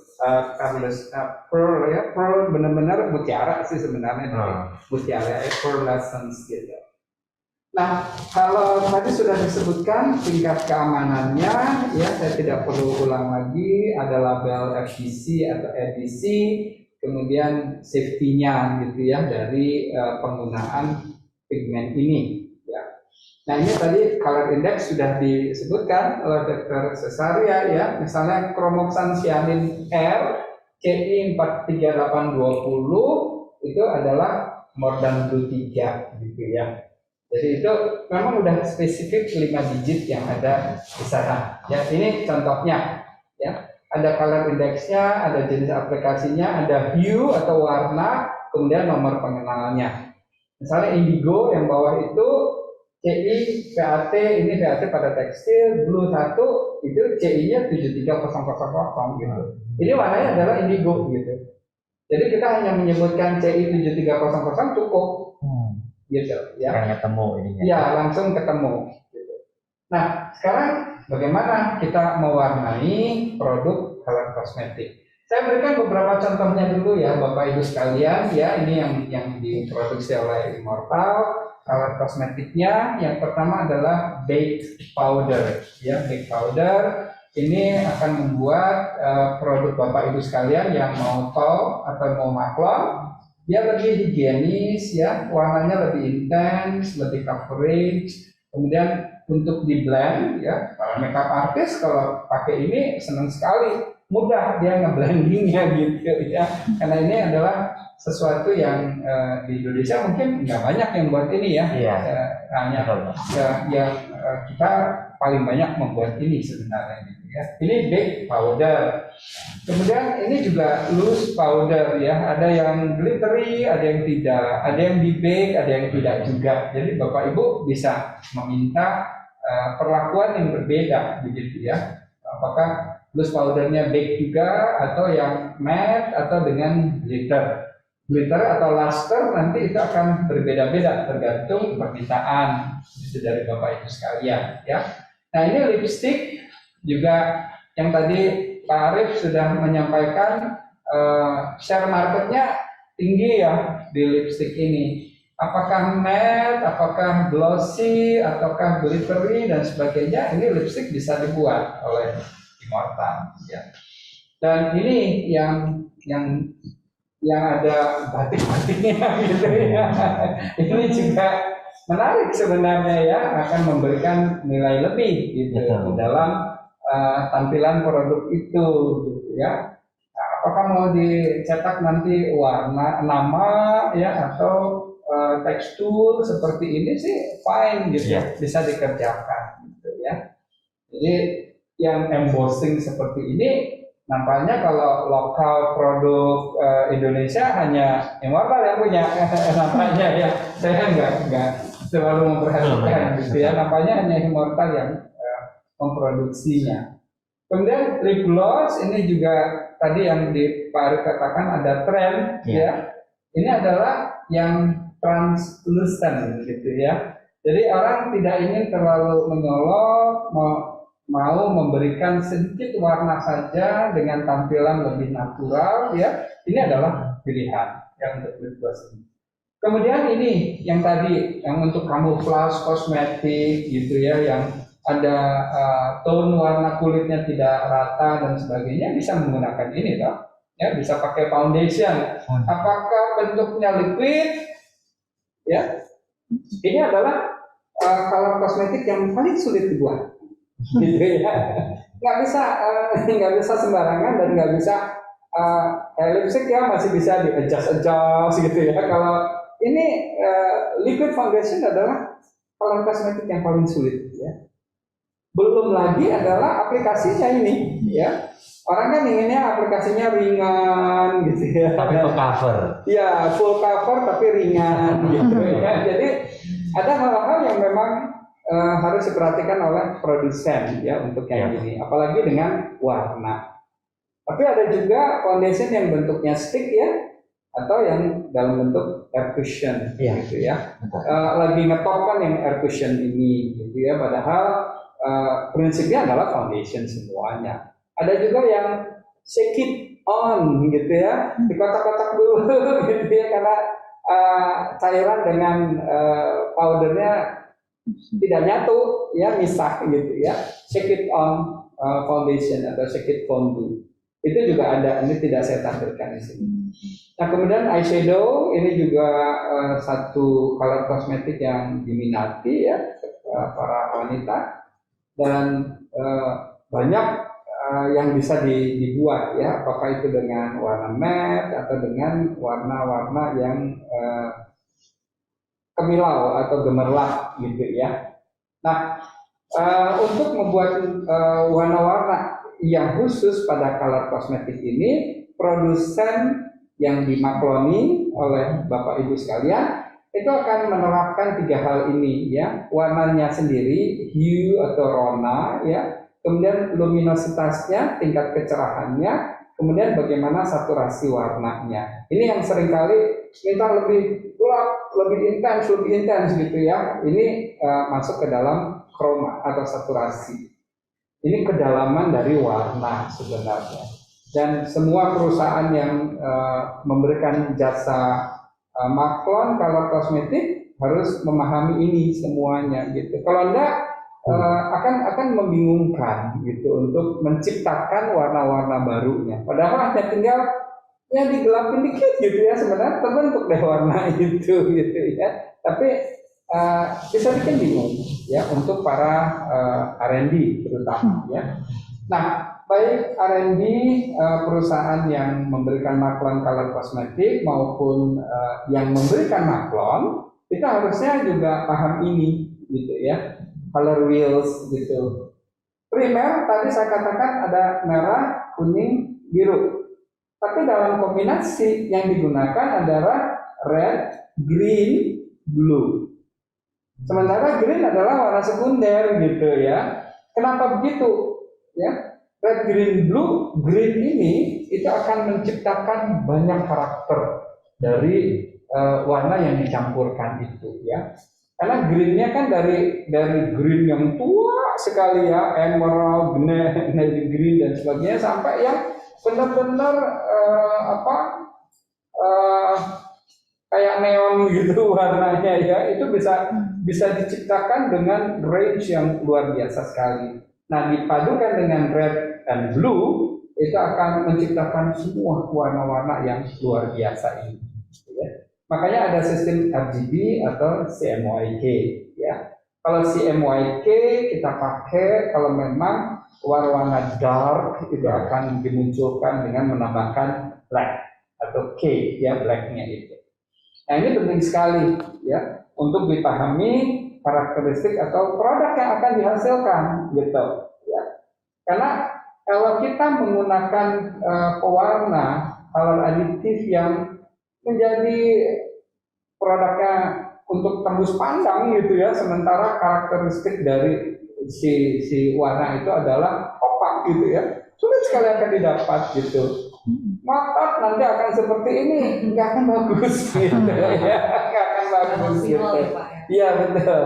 I: pearl ya, pearl benar-benar mutiara sih sebenarnya, mutiara pearlescence gitu. Nah, kalau tadi sudah disebutkan tingkat keamanannya, ya saya tidak perlu ulang lagi. Ada label FDC atau EDC, kemudian safety-nya gitu ya dari penggunaan pigmen ini. Ya. Nah, ini tadi color index sudah disebutkan oleh Dr. Cesaria ya. Misalnya kromoxan cyanin R CI 43820 itu adalah more than blue 3 gitu ya. Jadi itu memang udah spesifik 5 digit yang ada di sana. Ya, ini contohnya. Ya, ada color indexnya, ada jenis aplikasinya, ada hue atau warna, kemudian nomor pengenalnya. Misalnya indigo yang bawah itu CI VAT, ini VAT pada tekstil, blue 1 itu CI-nya 73000 gitu. Ini warnanya adalah indigo gitu. Jadi kita hanya menyebutkan CI 7300 cukup, gitu ya.
G: Yang ketemu ininya.
I: Ya, langsung ketemu. Gitu. Nah, sekarang bagaimana kita mewarnai produk color kosmetik? Saya berikan beberapa contohnya dulu ya, Bapak Ibu sekalian ya. Ini yang diproduksi oleh Immortal. Color kosmetiknya yang pertama adalah baked powder ya. Baked powder ini akan membuat produk Bapak Ibu sekalian yang mau tol atau mau maklon dia lebih higienis ya, warnanya lebih intens, lebih coverage. Kemudian untuk di blend ya, para makeup artist kalau pakai ini senang sekali, mudah dia ngeblendingnya gitu ya, karena ini adalah sesuatu yang di Indonesia mungkin nggak banyak yang buat ini ya.
G: Iya.
I: Hanya kita paling banyak membuat ini sebenarnya gitu ya. Ini baked powder. Kemudian ini juga loose powder ya. Ada yang glittery, ada yang tidak, ada yang di bake, ada yang tidak juga. Jadi Bapak Ibu bisa meminta perlakuan yang berbeda begitu ya. Apakah loose powdernya bake juga atau yang matte atau dengan glitter. Glitter atau luster nanti itu akan berbeda-beda tergantung permintaan dari Bapak Ibu sekalian ya. Nah ini lipstick juga yang tadi Pak Arif sudah menyampaikan share marketnya tinggi ya di lipstick ini. Apakah matte, apakah glossy, ataukah glittery dan sebagainya, ini lipstick bisa dibuat oleh Immortal ya. Dan ini yang ada batik-batiknya gitu ya. Ini juga menarik sebenarnya ya, akan memberikan nilai lebih gitu di dalam tampilan produk itu gitu ya. Nah, apakah mau dicetak nanti warna nama ya atau tekstur seperti ini sih fine gitu ya, bisa dikerjakan gitu ya. Jadi yang embossing seperti ini nampaknya kalau lokal produk Indonesia hanya Immortal yang punya nampaknya ya. Saya nggak terlalu memperhatikan gitu ya. Nampaknya hanya Immortal yang memproduksinya. Kemudian lip gloss ini juga tadi yang Pak Arif katakan ada tren ya. Ini adalah yang translucent gitu ya. Jadi orang tidak ingin terlalu menyolok, mau memberikan sedikit warna saja dengan tampilan lebih natural ya. Ini adalah pilihan yang untuk lip gloss ini. Kemudian ini yang tadi yang untuk camouflage kosmetik gitu ya, yang ada tone warna kulitnya tidak rata dan sebagainya, bisa menggunakan ini toh. Ya, bisa pakai foundation. Apakah bentuknya liquid? Ya. Ini adalah color kosmetik yang paling sulit dibuat. Gitu ya, nggak bisa sembarangan dan nggak bisa lipstick ya masih bisa di adjust gitu ya. Kalau ini liquid foundation adalah color kosmetik yang paling sulit ya. Belum lagi adalah aplikasinya ini ya. Orang kan inginnya aplikasinya ringan gitu ya.
G: Tapi full cover.
I: Ya full cover tapi ringan gitu ya. Jadi ada hal-hal yang memang harus diperhatikan oleh produsen ya untuk yang ini, apalagi dengan warna. Tapi ada juga foundation yang bentuknya stick ya, atau yang dalam bentuk air cushion gitu ya. Lagi ngetop kan yang air cushion ini gitu ya, padahal prinsipnya adalah foundation semuanya. Ada juga yang shake it on gitu ya, dikotak-kotak dulu gitu ya, karena cairan dengan powdernya tidak nyatu ya, misah gitu ya. Shake it on foundation atau shake it fondue itu juga ada, ini tidak saya tampilkan di sini. Nah kemudian eyeshadow ini juga satu color kosmetik yang diminati ya para wanita, dan banyak yang bisa dibuat ya, apakah itu dengan warna matte atau dengan warna-warna yang kemilau atau gemerlap gitu ya. Nah untuk membuat warna-warna yang khusus pada color kosmetik ini, produsen yang dimakloni oleh Bapak Ibu sekalian itu akan menerapkan 3 hal ini ya, warnanya sendiri, hue atau rona ya, kemudian luminositasnya, tingkat kecerahannya, kemudian bagaimana saturasi warnanya. Ini yang seringkali minta lebih gelap, lebih intens gitu ya. Ini masuk ke dalam chroma atau saturasi. Ini kedalaman dari warna sebenarnya. Dan semua perusahaan yang memberikan jasa maklon color kosmetik harus memahami ini semuanya gitu. Kalau enggak akan membingungkan gitu untuk menciptakan warna-warna barunya. Padahal hanya tinggal ya digelapin dikit gitu ya, sebenarnya terbentuk deh warna itu gitu ya. Tapi bisa bikin bingung ya untuk para R&D terutama ya. Nah, baik R&D perusahaan yang memberikan maklon color kosmetik maupun yang memberikan maklon itu harusnya juga paham ini gitu ya, color wheels gitu. Primer tadi saya katakan ada merah, kuning, biru. Tapi dalam kombinasi yang digunakan adalah red, green, blue. Sementara green adalah warna sekunder gitu ya. Kenapa begitu? Ya, red, green, blue, green ini itu akan menciptakan banyak karakter dari warna yang dicampurkan itu ya. Karena greennya kan dari green yang tua sekali ya, emerald, navy green dan sebagainya, sampai yang benar-benar kayak neon gitu warnanya ya. Itu bisa diciptakan dengan range yang luar biasa sekali. Nah, dipadukan dengan red dan blue itu akan menciptakan semua warna-warna yang luar biasa ini. Ya. Makanya ada sistem RGB atau CMYK. Ya. Kalau CMYK kita pakai kalau memang warna dark itu akan dimunculkan dengan menambahkan black atau K ya, blacknya itu. Nah, ini penting sekali ya untuk dipahami karakteristik atau produk yang akan dihasilkan gitu ya. Karena kalau kita menggunakan pewarna color aditif yang menjadi produknya untuk tembus pandang gitu ya, sementara karakteristik dari si warna itu adalah opak gitu ya, sulit sekali akan didapat gitu. Maaf, nanti akan seperti ini, nggak akan bagus gitu ya, nggak akan bagus gitu. Iya betul.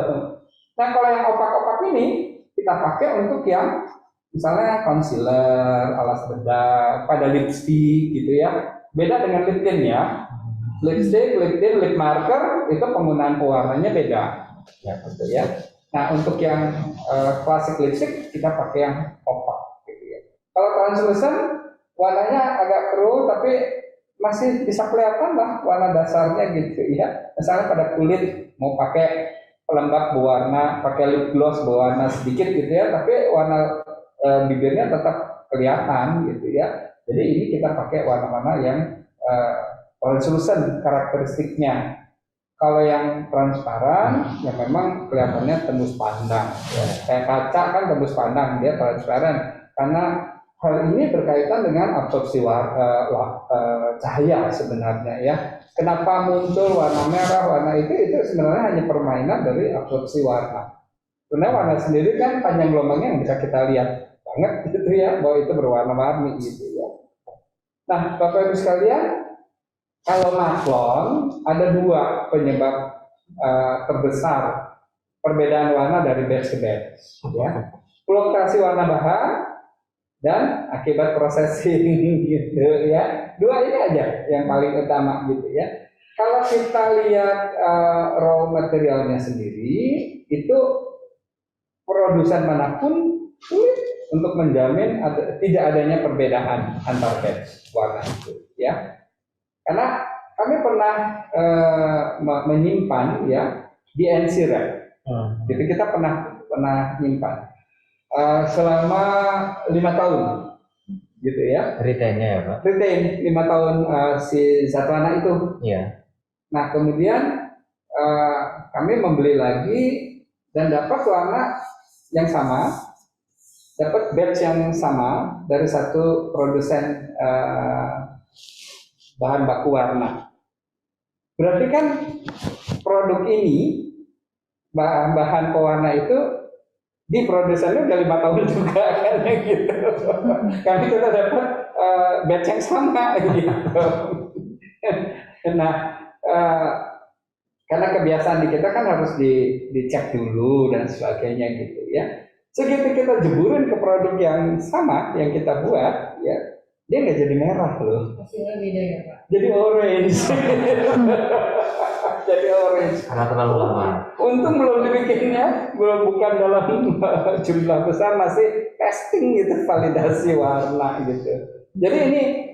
I: Nah, kalau yang opak-opak ini kita pakai untuk yang misalnya concealer, alas bedak, pada lipstick gitu ya. Beda dengan lip tint ya. Lipstick, lip tint, lip marker itu penggunaan pewarnanya beda. Ya betul ya. Nah, untuk yang klasik lipstick kita pakai yang opak gitu ya. Kalau translucent warnanya agak keruh tapi masih bisa kelihatan lah warna dasarnya gitu ya. Misalnya pada kulit mau pakai pelembab berwarna, pakai lip gloss berwarna sedikit gitu ya, tapi warna bibirnya tetap kelihatan gitu ya. Jadi ini kita pakai warna-warna yang translucent karakteristiknya. Kalau yang transparan ya memang kelihatannya tembus pandang ya. Kayak kaca kan tembus pandang, dia transparan karena hal ini berkaitan dengan absorpsi cahaya sebenarnya ya. Kenapa muncul warna merah, warna itu sebenarnya hanya permainan dari absorpsi warna. Karena warna sendiri kan panjang gelombangnya yang bisa kita lihat banget gitu ya, bahwa itu berwarna-warni gitu ya. Nah, Bapak Ibu sekalian, kalau maklon ada 2 penyebab terbesar perbedaan warna dari batch ke batch ya. Fluktuasi warna bahan dan akibat processing gitu ya. 2 ini aja yang paling utama gitu ya. Kalau kita lihat raw materialnya sendiri, itu produsen manapun sulit untuk menjamin tidak adanya perbedaan antar batch warna itu ya. Karena kami pernah menyimpan ya di NC Red. Jadi kita pernah menyimpan selama 5 tahun gitu ya. Retainnya ya Pak? Retain 5 tahun si zat warna itu. Iya. Nah kemudian kami membeli lagi dan dapat warna yang sama, dapat batch yang sama dari satu produsen bahan baku warna. Berarti kan produk ini, bahan pewarna itu di produsennya udah 5 tahun juga kan gitu. Kami kita dapat batch yang sama gitu. Nah, karena kebiasaan di kita kan harus dicek dulu dan sebagainya gitu ya. Segitu kita jeburin ke produk yang sama yang kita buat, ya dia nggak jadi merah loh.
F: Hasilnya beda ya Pak?
I: Jadi orange. Jadi orange.
G: Karena terlalu lama.
I: Untung belum dibikinnya, bukan dalam jumlah besar, masih testing gitu, validasi warna gitu. Jadi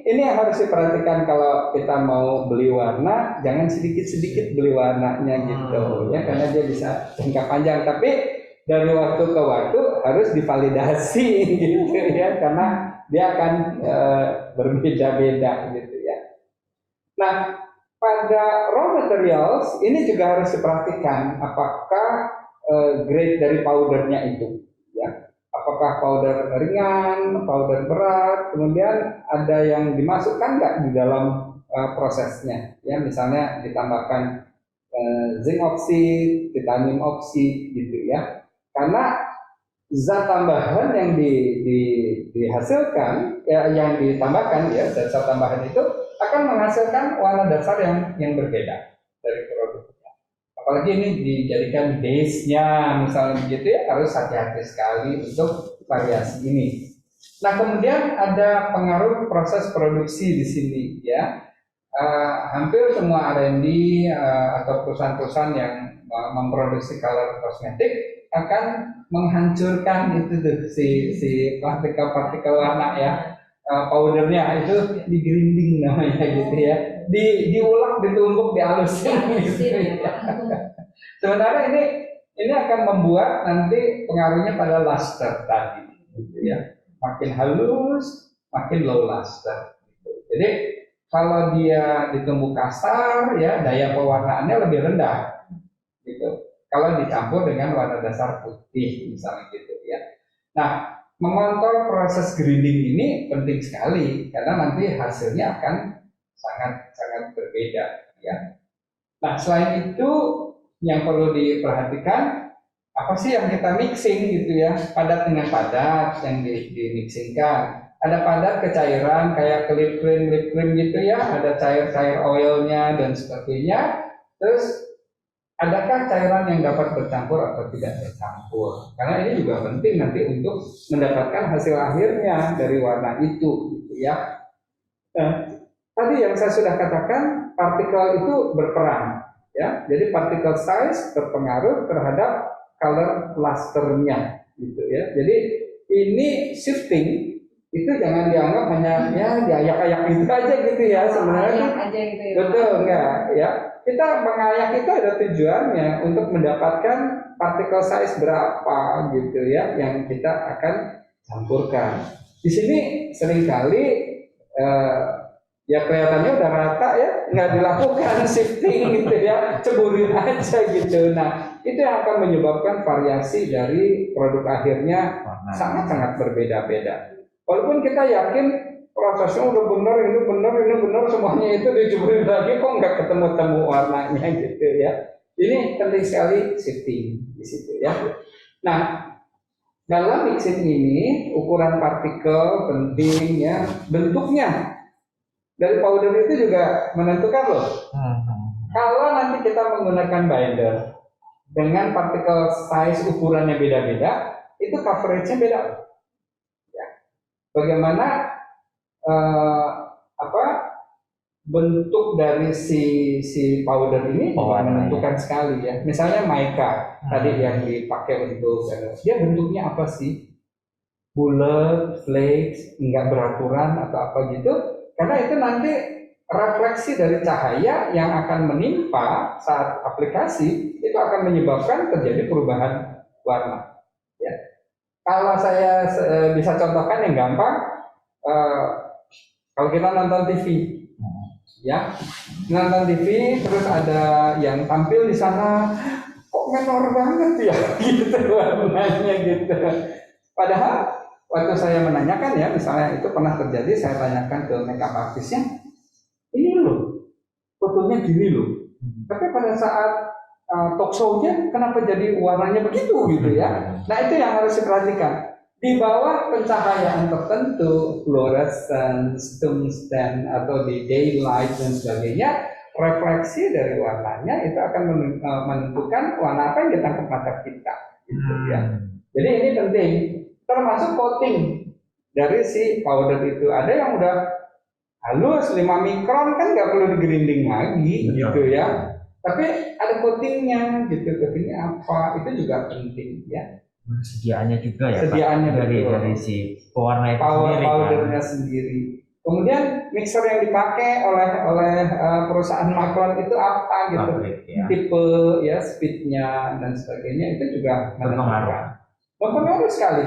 I: ini yang harus diperhatikan kalau kita mau beli warna, jangan sedikit-sedikit beli warnanya gitu ya, karena dia bisa jangka panjang. Tapi dari waktu ke waktu harus divalidasi gitu ya, karena dia akan berbeda-beda gitu ya. Nah, pada raw materials ini juga harus diperhatikan apakah grade dari powdernya itu ya. Apakah powder ringan, powder berat, kemudian ada yang dimasukkan nggak di dalam prosesnya ya, misalnya ditambahkan zinc oxide, titanium oxide gitu ya. Karena zat tambahan yang dihasilkan, ya, yang ditambahkan ya, zat tambahan itu akan menghasilkan warna dasar yang berbeda dari produknya. Apalagi ini dijadikan base-nya misalnya begitu ya, harus hati-hati sekali untuk variasi ini. Nah, kemudian ada pengaruh proses produksi di sini ya. Hampir semua R&D atau perusahaan-perusahaan yang memproduksi color kosmetik akan menghancurkan itu tuh si partikel-partikel warna ya, powdernya itu digrinding namanya gitu ya, diulek, ditumbuk, dihalusin gitu ya. Sebenarnya ini akan membuat nanti pengaruhnya pada luster tadi gitu ya, makin halus makin low luster gitu. Jadi kalau dia ditumbuk kasar ya, daya pewarnaannya lebih rendah gitu. Kalau dicampur dengan warna dasar putih misalnya gitu ya. Nah, mengontrol proses grinding ini penting sekali karena nanti hasilnya akan sangat berbeda ya. Nah, selain itu yang perlu diperhatikan, apa sih yang kita mixing gitu ya, padat dengan padat yang di-mixingkan. Ada padat ke cairan kayak lip cream gitu ya, ada cair oilnya dan sebagainya. Terus adakah cairan yang dapat bercampur atau tidak bercampur? Karena ini juga penting nanti untuk mendapatkan hasil akhirnya dari warna itu gitu ya. Nah, tadi yang saya sudah katakan, partikel itu berperan ya. Jadi particle size berpengaruh terhadap color lusternya gitu ya. Jadi ini shifting itu jangan dianggap hanya ya diayak-ayak gitu aja gitu ya, sebenarnya
F: aja gitu ya.
I: Betul enggak ya? Kita mengayak itu ada tujuannya untuk mendapatkan particle size berapa gitu ya yang kita akan campurkan. Di sini seringkali ya kelihatannya udah rata ya, nggak dilakukan shifting gitu ya, ceburin aja gitu. Nah, itu yang akan menyebabkan variasi dari produk akhirnya sangat-sangat berbeda-beda. Walaupun kita yakin prosesnya udah benar, ini benar, semuanya itu diceburin lagi kok nggak ketemu warnanya gitu ya. Ini penting sekali shifting di situ ya. Nah, dalam mixing ini ukuran partikel penting ya, bentuknya dari powder itu juga menentukan loh. Kalau nanti kita menggunakan binder dengan partikel size ukurannya beda-beda, itu coveragenya beda. Ya. Bagaimana bentuk dari si powder ini juga menentukan sekali ya. Misalnya mica tadi yang dipakai untuk dia bentuknya apa sih? Bulat, flakes, enggak beraturan atau apa gitu. Karena itu nanti refleksi dari cahaya yang akan menimpa saat aplikasi itu akan menyebabkan terjadi perubahan warna. Ya. Kalau saya bisa contohkan yang gampang, kalau kita nonton TV, ya, nonton TV terus ada yang tampil di sana, kok menor banget ya, gitu warnanya gitu. Padahal waktu saya menanyakan ya, misalnya itu pernah terjadi, saya tanyakan ke makeup artisnya, ini loh, fotonya gini loh. Tapi pada saat talk show-nya, kenapa jadi warnanya begitu gitu ya? Nah itu yang harus diperhatikan. Di bawah pencahayaan tertentu, fluorescence, tungsten, atau di daylight dan sebagainya, refleksi dari warnanya itu akan menentukan warna apa yang ditangkap mata kita. Gitu ya. Jadi ini penting. Termasuk coating dari si powder itu. Ada yang udah halus 5 mikron kan nggak perlu digerinding lagi gitu ya. Tapi ada coatingnya gitu. Coatingnya apa? Itu juga penting ya.
G: Sediaannya juga ya
I: Sediaannya
G: Pak, dari si pewarna itu sendiri.
I: Powdernya sendiri. Kemudian mixer yang dipakai oleh perusahaan Macron itu apa gitu?
G: Ya.
I: Tipe ya, speednya dan sebagainya itu juga mempengaruhi sekali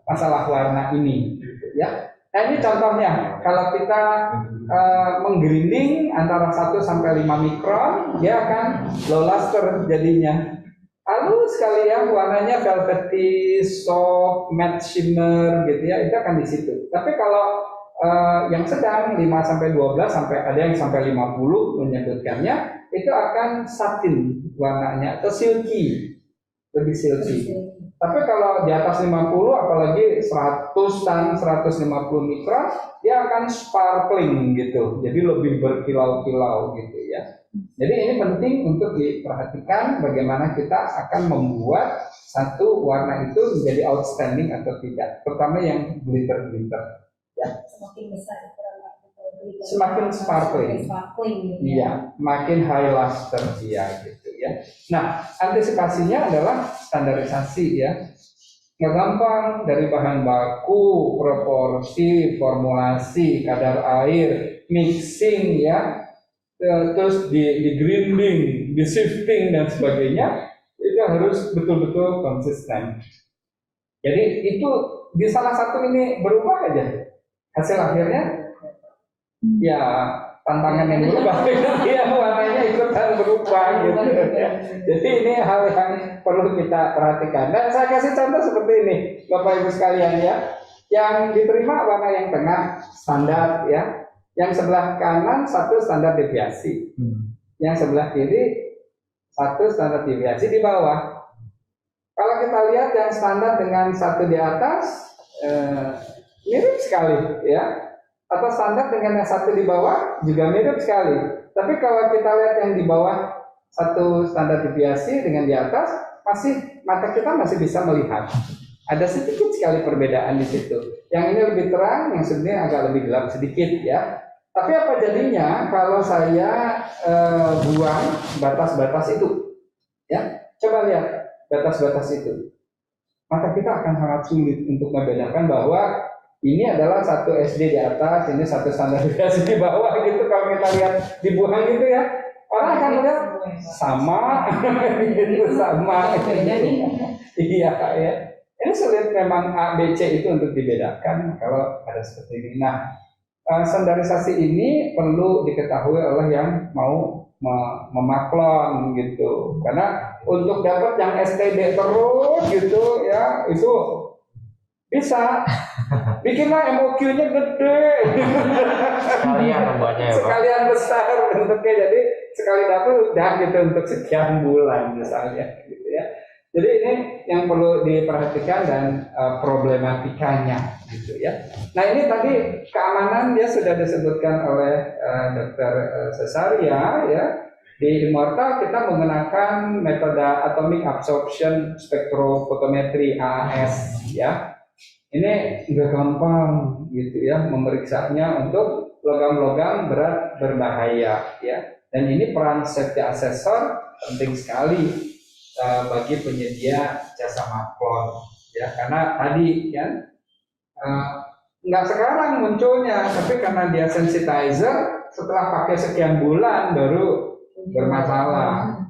I: masalah warna ini gitu ya. Nah ini contohnya kalau kita menggrinding antara 1 sampai 5 mikron, dia akan low luster jadinya. Halus sekali ya, warnanya velvety, soft, matte shimmer gitu ya, itu akan di situ. Tapi kalau yang sedang 5 sampai 12 sampai ada yang sampai 50 menyebutkannya, itu akan satin warnanya atau silky, lebih silky. Tapi kalau di atas 50 apalagi 100-an 150 mikron, dia akan sparkling gitu. Jadi lebih berkilau-kilau gitu ya. Jadi ini penting untuk diperhatikan bagaimana kita akan membuat satu warna itu menjadi outstanding atau tidak, terutama yang glitter-glitter. Ya.
F: Semakin besar
I: semakin sparkling.
F: Gitu.
I: Iya, makin high luster dia gitu ya. Nah, antisipasinya adalah standarisasi ya. Nggak gampang dari bahan baku, proporsi, formulasi, kadar air, mixing ya, terus di grinding, di shifting dan sebagainya, itu harus betul-betul konsisten. Jadi itu di salah satu ini berubah aja, hasil akhirnya ya tantangan yang berubah, ya warnanya ikutan berubah gitu ya. Jadi ini hal yang perlu kita perhatikan. Dan saya kasih contoh seperti ini, Bapak Ibu sekalian ya, yang diterima warna yang tengah standar ya. Yang sebelah kanan 1 standar deviasi, yang sebelah kiri 1 standar deviasi di bawah. Kalau kita lihat yang standar dengan 1 di atas mirip sekali ya, atau standar dengan yang 1 di bawah juga mirip sekali. Tapi kalau kita lihat yang di bawah 1 standar deviasi dengan di atas, mata kita masih bisa melihat. Ada sedikit sekali perbedaan di situ. Yang ini lebih terang, yang sebenarnya agak lebih gelap sedikit ya. Tapi apa jadinya kalau saya buang batas-batas itu? Ya, coba lihat batas-batas itu. Maka kita akan sangat sulit untuk membedakan bahwa ini adalah 1 SD di atas, ini 1 standar deviasi di bawah gitu. Kalau kita lihat dibuang gitu ya, orang akan melihat sama, gitu sama. Iya ya. Ini sulit memang A, B, C itu untuk dibedakan kalau ada seperti ini. Nah, standarisasi ini perlu diketahui oleh yang mau memaklon gitu, karena untuk dapat yang STD terus gitu ya, itu bisa bikinlah MOQ-nya gede
G: sekalian membuatnya ya,
I: sekalian besar bentuknya, jadi sekali dapat udah gitu untuk sekian bulan misalnya gitu ya. Jadi ini yang perlu diperhatikan dan problematikanya gitu ya. Nah ini tadi keamanan dia sudah disebutkan oleh Dr. Cesaria ya. Di Immortal kita menggunakan metode atomic absorption spectrophotometry AAS ya. Ini nggak gampang gitu ya memeriksanya untuk logam-logam berat berbahaya ya. Dan ini peran safety assessor penting sekali bagi penyedia jasa Macron ya, karena tadi kan nggak sekarang munculnya, tapi karena dia sensitizer setelah pakai sekian bulan baru bermasalah.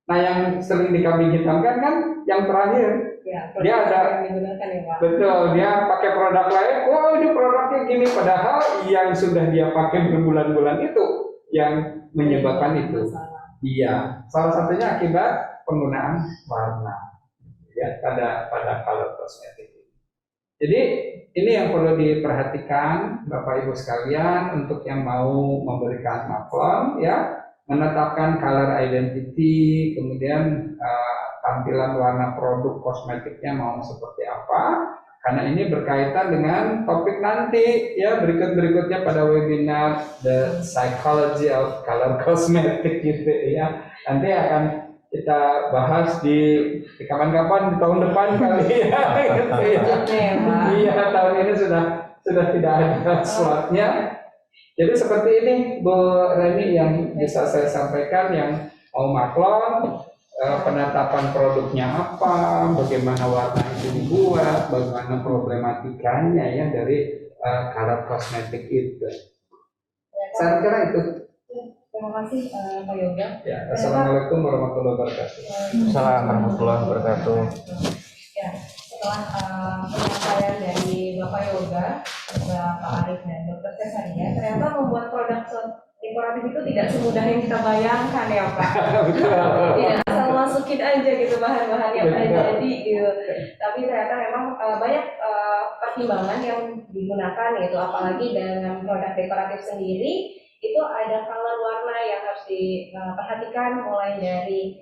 I: Nah yang sering dikambing hitamkan kan yang terakhir
F: Ya,
I: dia ada
F: yang digunakan ya Pak.
I: betul, dia pakai produk lain, wah ini produknya gini, padahal yang sudah dia pakai berbulan-bulan itu yang menyebabkan itu. Iya, salah satunya akibat penggunaan warna ya pada color kosmetik. Jadi ini yang perlu diperhatikan Bapak Ibu sekalian untuk yang mau memberikan maklum ya, menetapkan color identity, kemudian tampilan warna produk kosmetiknya mau seperti apa, karena ini berkaitan dengan topik nanti ya berikutnya pada webinar The Psychology of Color Cosmetic gitu ya. Nanti akan kita bahas di kapan-kapan di tahun depan kali ya. Gitu ya. Iya, tahun ini sudah tidak ada slotnya. Jadi seperti ini Bu Reni yang bisa saya sampaikan, yang mau maklum, penetapan produknya apa, bagaimana warna itu dibuat, bagaimana problematikanya ya dari color kosmetik itu. Saya kira itu.
F: Terima kasih Pak Yoga.
I: Ya, Assalamualaikum warahmatullahi wabarakatuh.
C: Assalamualaikum warahmatullahi wabarakatuh.
F: Ya, setelah penyampaian dari Bapak Yoga, Pak Arif dan Dr. Cesaria, ternyata membuat produk dekoratif itu tidak semudah yang kita bayangkan ya Pak. Tidak asal masukin aja gitu bahan-bahan yang ada jadi gitu. Tapi ternyata memang banyak pertimbangan yang digunakan gitu, apalagi dengan produk dekoratif sendiri itu ada color warna yang harus diperhatikan, mulai dari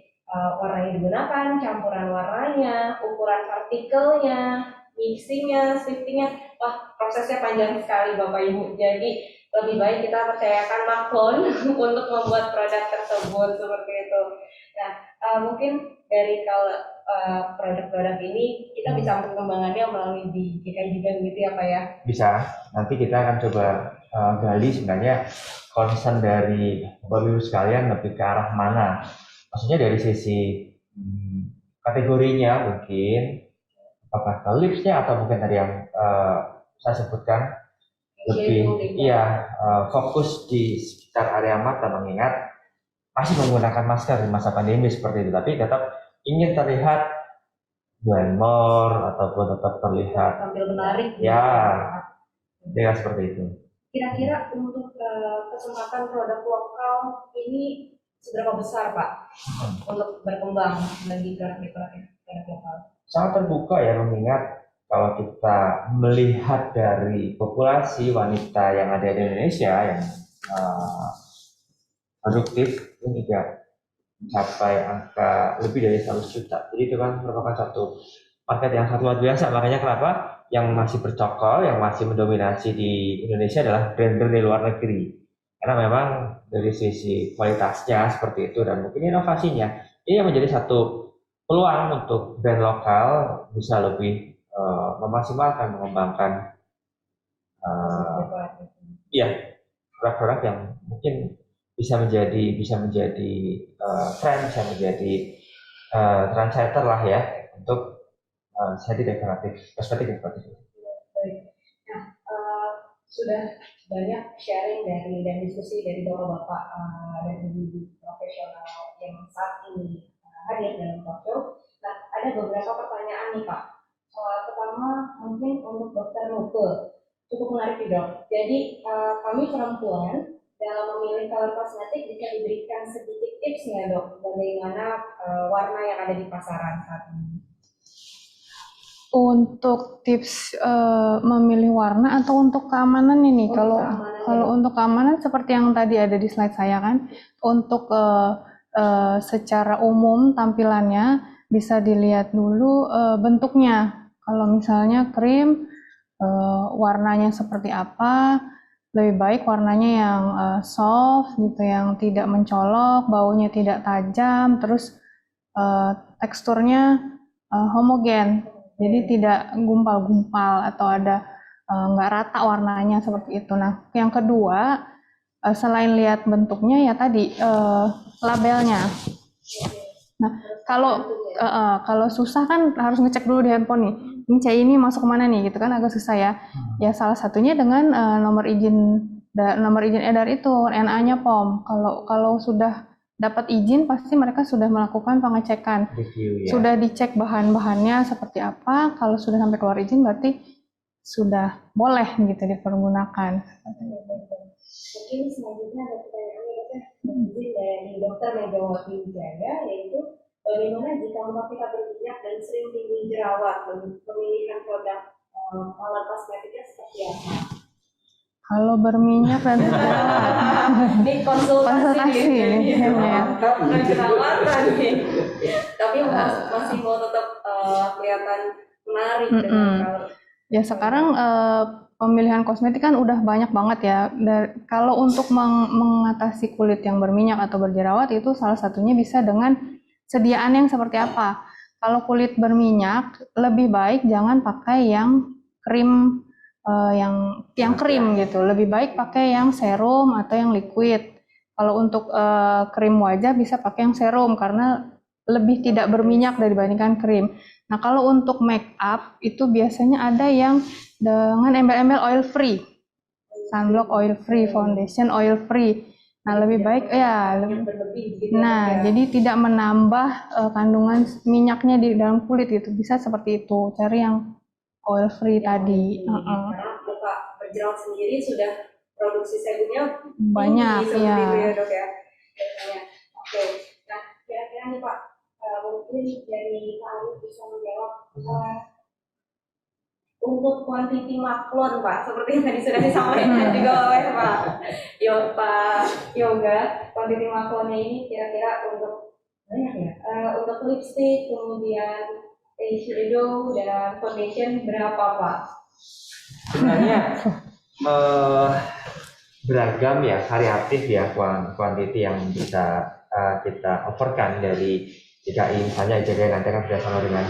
F: warna yang digunakan, campuran warnanya, ukuran partikelnya, mixingnya, shiftingnya. Wah, prosesnya panjang sekali Bapak Ibu. Jadi lebih baik kita percayakan maklon untuk membuat produk tersebut seperti itu. Nah, mungkin dari kalau produk-produk ini kita bisa pengembangannya melalui di GKI juga gitu ya Pak ya?
G: Bisa. Nanti kita akan coba gali sebenarnya concern dari Bapak Ibu sekalian lebih ke arah mana. Maksudnya dari sisi kategorinya mungkin, apakah ke lipsnya atau mungkin tadi yang saya sebutkan lebih fokus di sekitar area mata, mengingat masih menggunakan masker di masa pandemi seperti itu, tapi tetap ingin terlihat glamour ataupun tetap terlihat
F: tampil menarik
G: ya seperti itu.
F: Kira-kira untuk kesempatan produk lokal ini seberapa besar Pak untuk berkembang bagi produk lokal?
G: Sangat terbuka ya, mengingat kalau kita melihat dari populasi wanita yang ada di Indonesia yang produktif ini juga mencapai angka lebih dari 100 juta. Jadi itu kan merupakan satu market yang sangat luar biasa. Makanya kenapa yang masih bercokol, yang masih mendominasi di Indonesia adalah brand-brand di luar negeri. Karena memang dari sisi kualitasnya seperti itu dan mungkin inovasinya, ini yang menjadi satu peluang untuk brand lokal bisa lebih memaksimalkan, mengembangkan produk-produk yang mungkin bisa menjadi tren, bisa menjadi trendsetter lah ya untuk jadi dekoratif, kosmetik dekoratif.
F: Baik. Nah, sudah banyak sharing dan diskusi dari bapak-bapak dan ibu profesional yang saat ini hadir dalam talk show. Nah, ada beberapa pertanyaan nih Pak. Pertama mungkin untuk Dokter Nuke, cukup menarik nih Dok. Jadi kami perempuan dalam memilih color kosmetik bisa diberikan sedikit tips nggak Dok, bagaimana warna yang ada di pasaran saat ini?
H: Untuk tips memilih warna atau untuk keamanan ini? Kalau untuk keamanan seperti yang tadi ada di slide saya kan, untuk secara umum tampilannya bisa dilihat dulu bentuknya. Kalau misalnya krim, warnanya seperti apa, lebih baik warnanya yang soft gitu, yang tidak mencolok, baunya tidak tajam, terus teksturnya homogen, jadi tidak gumpal-gumpal atau ada nggak rata warnanya seperti itu. Nah, yang kedua, selain lihat bentuknya ya tadi labelnya. Nah, kalau susah kan harus ngecek dulu di handphone nih, ini CI ini masuk kemana nih gitu kan, agak susah ya. Ya salah satunya dengan nomor izin edar itu, NA-nya POM. Kalau sudah dapat izin pasti mereka sudah melakukan pengecekan, sudah dicek bahan-bahannya seperti apa. Kalau sudah sampai keluar izin berarti sudah boleh gitu dipergunakan.
F: Mungkin selanjutnya ada pertanyaan izin dari Dokter Megawati Wijaya, yaitu bagaimana jika kita berminyak dan sering timbul jerawat, pemilihan produk alat kosmetiknya seperti apa?
H: Kalau berminyak dan berjerawat,
F: Ini konsultasi
H: ini
F: ya.
H: ya.
F: Bukan jerawatan nih. Tapi masih mau tetap kelihatan menarik dengan color.
H: Ya sekarang pemilihan kosmetik kan udah banyak banget ya. Kalau untuk mengatasi kulit yang berminyak atau berjerawat itu salah satunya bisa dengan sediaan yang seperti apa. Kalau kulit berminyak lebih baik jangan pakai yang krim yang krim gitu. Lebih baik pakai yang serum atau yang liquid. Kalau untuk krim wajah bisa pakai yang serum karena lebih tidak berminyak dibandingkan krim. Nah, kalau untuk make up itu biasanya ada yang dengan embel-embel oil free. Sunblock oil free, foundation oil free. Nah, lebih baik jadi tidak menambah kandungan minyaknya di dalam kulit gitu. Bisa seperti itu. Cari yang oil free tadi.
F: Karena muka berjerawat sendiri sudah produksi sebumnya
H: banyak ya.
F: Itu ya dok ya. Oke. Nah, kira-kira nih Pak, mungkin dari Pak Arif bisa menjawab untuk kuantiti maklon Pak, seperti yang tadi sudah disampaikan juga oleh Pak Yoga, kuantiti maklonnya ini kira-kira untuk untuk lipstick, kemudian eyeshadow dan foundation berapa Pak?
G: Sebenarnya beragam ya, variatif ya kuantiti yang bisa kita offerkan dari DKI. Misalnya DKI nanti akan bekerjasama dengan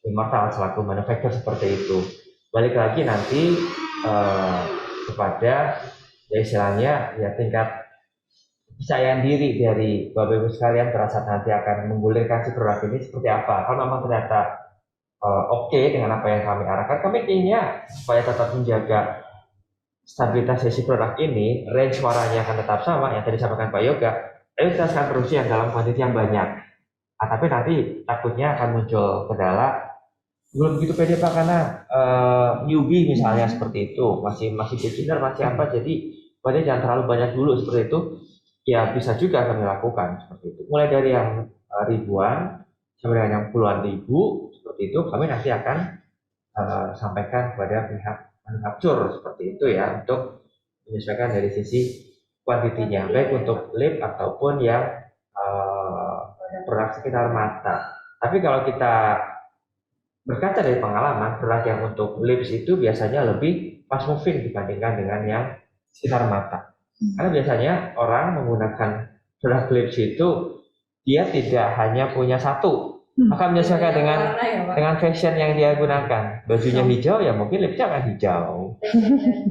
G: Immortal selaku manufaktur seperti itu. Balik lagi nanti kepada ya istilahnya ya tingkat kepercayaan diri dari Bapak Ibu sekalian pada saat nanti akan menggulirkan si produk ini seperti apa. Kalau memang ternyata oke dengan apa yang kami arahkan, kami inginnya supaya tetap menjaga stabilitas sesi produk ini, range suaranya akan tetap sama yang tadi disampaikan Pak Yoga. Tapi kita akan produksi yang dalam kuantiti yang banyak. Tapi nanti takutnya akan muncul kendala. Belum begitu pede Pak karena newbie misalnya seperti itu, masih beginner, masih apa. Jadi jangan terlalu banyak dulu seperti itu. Ya bisa juga kami lakukan seperti itu. Mulai dari yang ribuan sampai dengan yang puluhan ribu seperti itu, kami nanti akan sampaikan kepada pihak manufaktur seperti itu ya untuk menyesuaikan dari sisi kuantitinya, baik untuk lip ataupun yang produk sekitar mata. Tapi kalau kita berkaca dari pengalaman, produk yang untuk lips itu biasanya lebih fast moving dibandingkan dengan yang sekitar mata. Karena biasanya orang menggunakan produk lips itu dia tidak hanya punya satu, maka menyesuaikan dengan fashion yang dia gunakan. Bajunya hijau ya mungkin lipsnya akan hijau.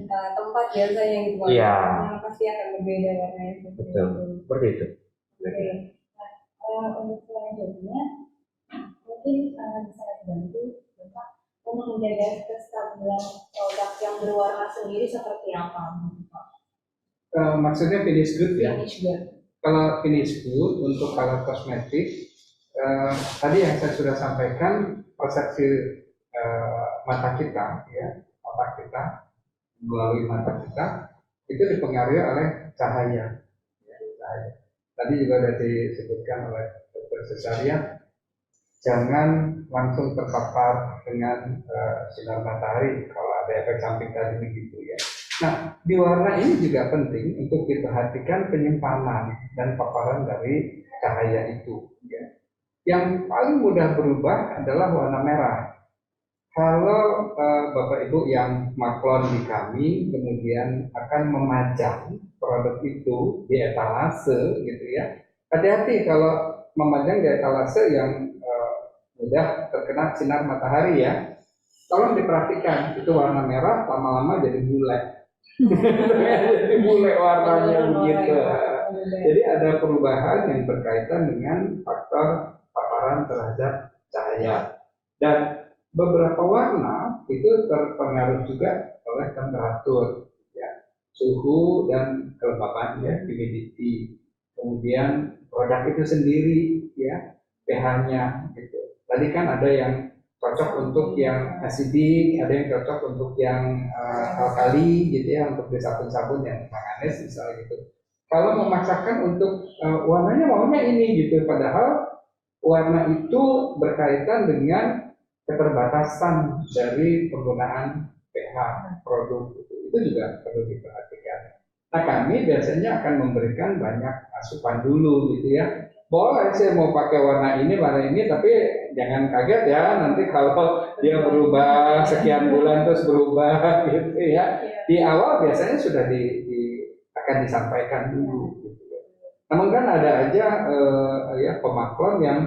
F: Tempat biasanya yang dibuat, pasti akan berbeda warnanya.
G: Betul, seperti itu.
F: Oke. Nah, untuk selanjutnya mungkin bisa dibantu Bapak untuk menjaga kestabilan produk yang berwarna sendiri seperti apa?
I: Maksudnya finish good ya?
F: Finish good.
I: Kalau finish good untuk alat kosmetik, tadi yang saya sudah sampaikan persepsi mata kita, ya, melalui mata kita itu dipengaruhi oleh cahaya. Tadi juga sudah disebutkan oleh Dr. Cesaria, jangan langsung terpapar dengan sinar matahari kalau ada efek samping tadi begitu ya. Nah, di warna ini juga penting untuk diperhatikan penyimpanan dan paparan dari cahaya itu. Ya. Yang paling mudah berubah adalah warna merah. Kalau Bapak Ibu yang maklon di kami kemudian akan memajang produk itu di etalase gitu ya. Hati-hati kalau memajang di etalase yang mudah terkena sinar matahari ya. Tolong diperhatikan, itu warna merah lama-lama jadi bule. Jadi bule warnanya begitu. Jadi ada perubahan yang berkaitan dengan faktor paparan terhadap cahaya. Dan beberapa warna itu terpengaruh juga oleh temperatur, ya, suhu dan kelembapan, ya, humidity. Kemudian produk itu sendiri, ya, pH-nya gitu. Tadi kan ada yang cocok untuk yang acidic, ada yang cocok untuk yang alkali gitu ya, untuk di sabun-sabun yang manganes misalnya gitu. Kalau memaksakan untuk warnanya maunya ini gitu, padahal warna itu berkaitan dengan keterbatasan dari penggunaan pH produk itu juga perlu diperhatikan. Nah, kami biasanya akan memberikan banyak asupan dulu gitu ya. Boleh saya mau pakai warna ini, tapi jangan kaget ya nanti kalau dia berubah sekian bulan terus berubah gitu ya. Di awal biasanya sudah akan disampaikan dulu. Gitu. Namun kan ada aja ya pemaklon yang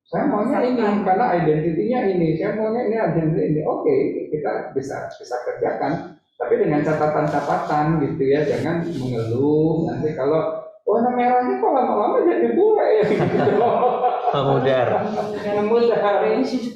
I: saya maunya ini karena identitinya ini, saya maunya ini identiti ini. Oke, kita bisa kerjakan, tapi dengan catatan-catatan gitu ya, jangan mengeluh nanti kalau warna merahnya kok lama-lama jadi bule ya gitu loh. Memudar.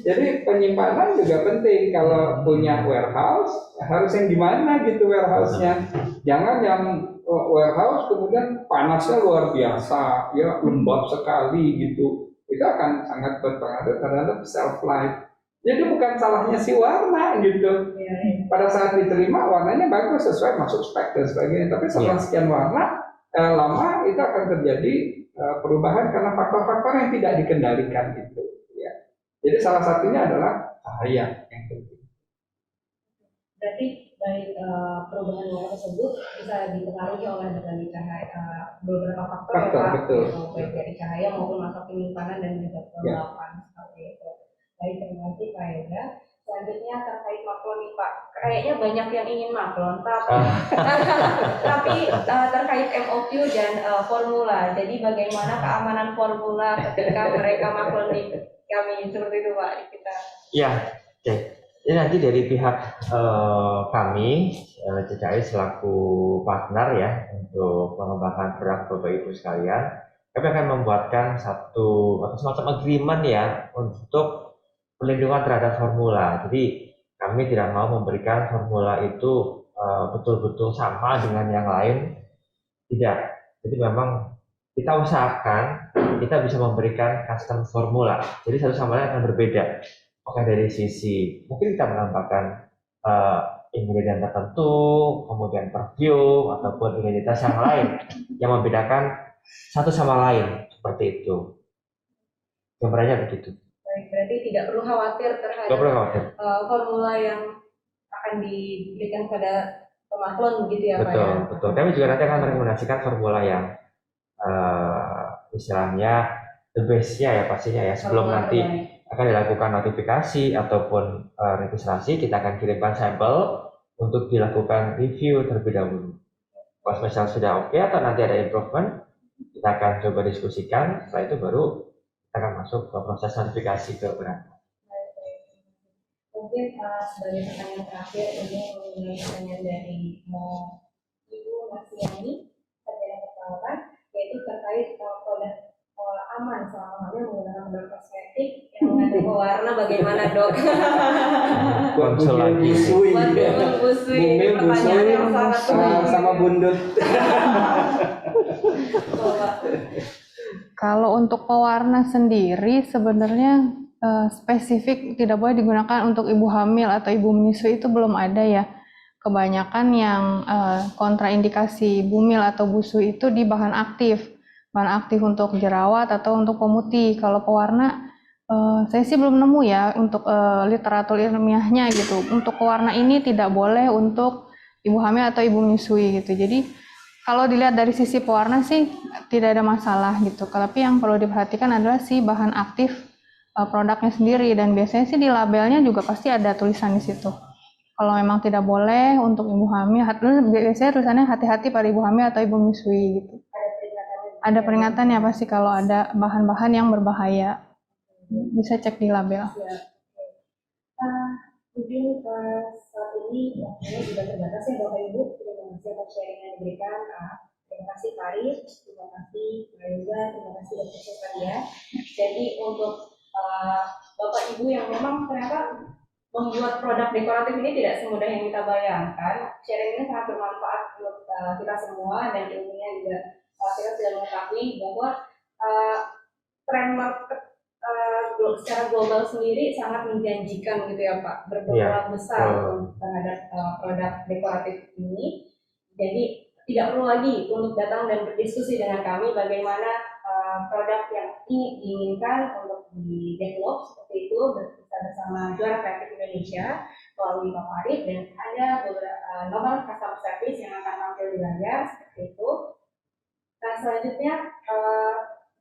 I: Jadi penyimpanan juga penting. Kalau punya warehouse harus yang di mana gitu warehouse-nya. Jangan yang warehouse kemudian panasnya luar biasa, ya lembab sekali gitu. Itu akan sangat berpengaruh terhadap shelf life. Jadi bukan salahnya si warna gitu. Pada saat diterima warnanya bagus sesuai masuk spek dan sebagainya. Tapi setelah sekian warna lama itu akan terjadi perubahan karena faktor-faktor yang tidak dikendalikan itu. Ya. Jadi salah satunya adalah cahaya yang penting.
F: Berarti baik perubahan warna tersebut bisa dipengaruhi oleh berbagai cahaya, beberapa faktor ya Pak,
I: betul.
F: Baik dari cahaya maupun masa penyimpanan dan juga kelembapan seperti itu. Baik, terima kasih Pak Yoga. Selanjutnya terkait maklon nih Pak, kayaknya banyak yang ingin maklon, tapi terkait MOQ dan formula. Jadi bagaimana keamanan formula ketika mereka maklon di kami seperti itu Pak kita.
G: Ya, oke. Ini nanti dari pihak kami CCI selaku partner ya untuk pengembangan produk Bapak Ibu sekalian, kami akan membuatkan satu semacam agreement ya untuk perlindungan terhadap formula. Jadi kami tidak mau memberikan formula itu betul-betul sama dengan yang lain, tidak. Jadi memang kita usahakan kita bisa memberikan custom formula. Jadi satu sama lain akan berbeda. Oke, dari sisi mungkin kita menambahkan ingredient tertentu, kemudian perfume ataupun identitas yang lain yang membedakan satu sama lain seperti itu. Gambarannya begitu.
F: Baik, berarti tidak perlu khawatir terhadap formula yang akan diberikan pada pemaklon begitu ya Pak ya?
G: Betul. Kami juga nanti akan merekomendasikan formula yang istilahnya the best-nya ya pastinya ya. Sebelum nanti akan dilakukan notifikasi ataupun registrasi, kita akan kirimkan sampel untuk dilakukan review terlebih dahulu. Kalau misal sudah oke atau nanti ada improvement, kita akan coba diskusikan. Setelah itu baru kita akan masuk ke proses notifikasi ke brand.
F: Mungkin sebagai pertanyaan terakhir ini mengenai pertanyaan dari Ibu Marsiani terkait perawatan, yaitu terkait produk aman selama hamil menggunakan produk kosmetik yang mengandung pewarna bagaimana dok?
I: Buat busui,
F: pertanyaan yang sangat
I: sama bundut.
H: Kalau untuk pewarna sendiri sebenarnya spesifik tidak boleh digunakan untuk ibu hamil atau ibu menyusui itu belum ada ya. Kebanyakan yang kontraindikasi bumil atau busui itu di bahan aktif untuk jerawat atau untuk pemutih. Kalau pewarna saya sih belum nemu ya untuk literatur ilmiahnya gitu. Untuk pewarna ini tidak boleh untuk ibu hamil atau ibu menyusui gitu. Jadi kalau dilihat dari sisi pewarna sih tidak ada masalah gitu. Tapi yang perlu diperhatikan adalah si bahan aktif produknya sendiri, dan biasanya sih di labelnya juga pasti ada tulisan di situ. Kalau memang tidak boleh untuk ibu hamil, biasanya tulisannya hati-hati pada ibu hamil atau ibu menyusui gitu. Ada peringatannya pasti kalau ada bahan-bahan yang berbahaya. Bisa cek di label.
F: Mungkin saat ini waktunya juga terbatas ya Bapak Ibu. Terima kasih atas sharing yang diberikan. Terima kasih Farid, terima kasih Mbak Yoga, terima kasih Dr. Sufaria. Jadi untuk Bapak Ibu yang memang ternyata membuat produk dekoratif ini tidak semudah yang kita bayangkan. Sharing ini sangat bermanfaat untuk kita semua, dan ilmunya juga kita sudah mengetahui bahwa tren market secara global sendiri sangat menjanjikan gitu ya Pak, berpeluang besar terhadap produk dekoratif ini. Jadi tidak perlu lagi untuk datang dan berdiskusi dengan kami bagaimana produk yang diinginkan untuk di develop seperti itu bisa bersama Juara Kreatif Indonesia melalui Bapak Arif, dan ada beberapa nomor customer service yang akan tampil di layar seperti itu. Nah, selanjutnya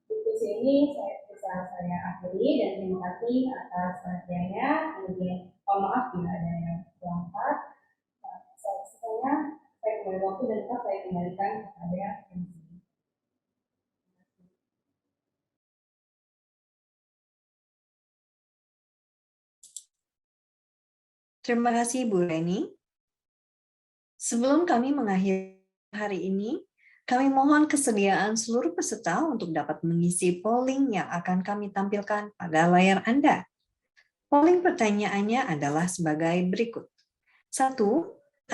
F: diskusi ini saya akhiri, dan terima kasih atas perhatiannya. Kemudian mohon maaf bila ada yang kurang tepat. Saya kembali waktu dan saya kembalikan kepada MC.
A: Terima kasih Bu Reni. Sebelum kami mengakhiri hari ini, kami mohon kesediaan seluruh peserta untuk dapat mengisi polling yang akan kami tampilkan pada layar Anda. Polling pertanyaannya adalah sebagai berikut. 1.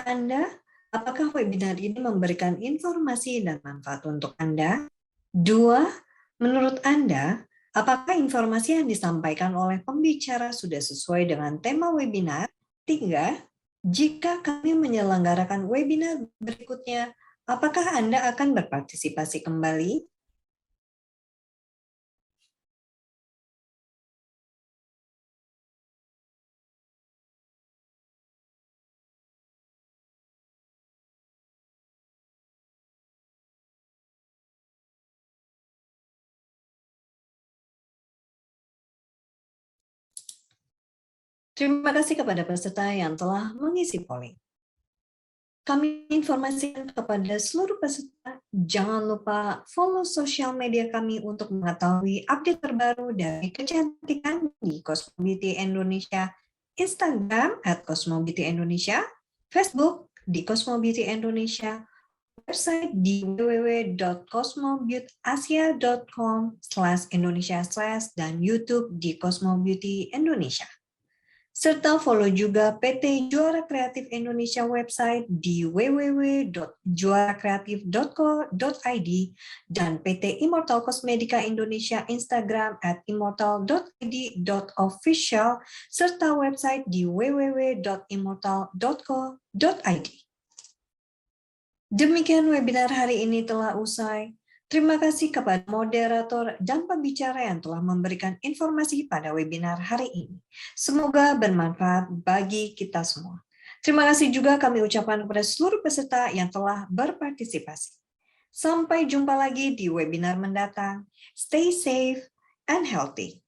A: Anda, apakah webinar ini memberikan informasi dan manfaat untuk Anda? 2. Menurut Anda, apakah informasi yang disampaikan oleh pembicara sudah sesuai dengan tema webinar? 3. Jika kami menyelenggarakan webinar berikutnya, apakah Anda akan berpartisipasi kembali? Terima kasih kepada peserta yang telah mengisi polling. Kami informasikan kepada seluruh peserta, jangan lupa follow sosial media kami untuk mengetahui update terbaru dari kecantikan di Cosmo Beauty Indonesia, Instagram @cosmobeautyindonesia, Facebook di Cosmo Beauty Indonesia, website di www.cosmobeautyasia.com/Indonesia/ dan YouTube di Cosmo Beauty Indonesia. Serta follow juga PT Juara Kreatif Indonesia website di www.juarakreatif.co.id dan PT Immortal Cosmedica Indonesia Instagram @immortal.id.official serta website di www.immortal.co.id. Demikian webinar hari ini telah usai. Terima kasih kepada moderator dan pembicara yang telah memberikan informasi pada webinar hari ini. Semoga bermanfaat bagi kita semua. Terima kasih juga kami ucapkan kepada seluruh peserta yang telah berpartisipasi. Sampai jumpa lagi di webinar mendatang. Stay safe and healthy.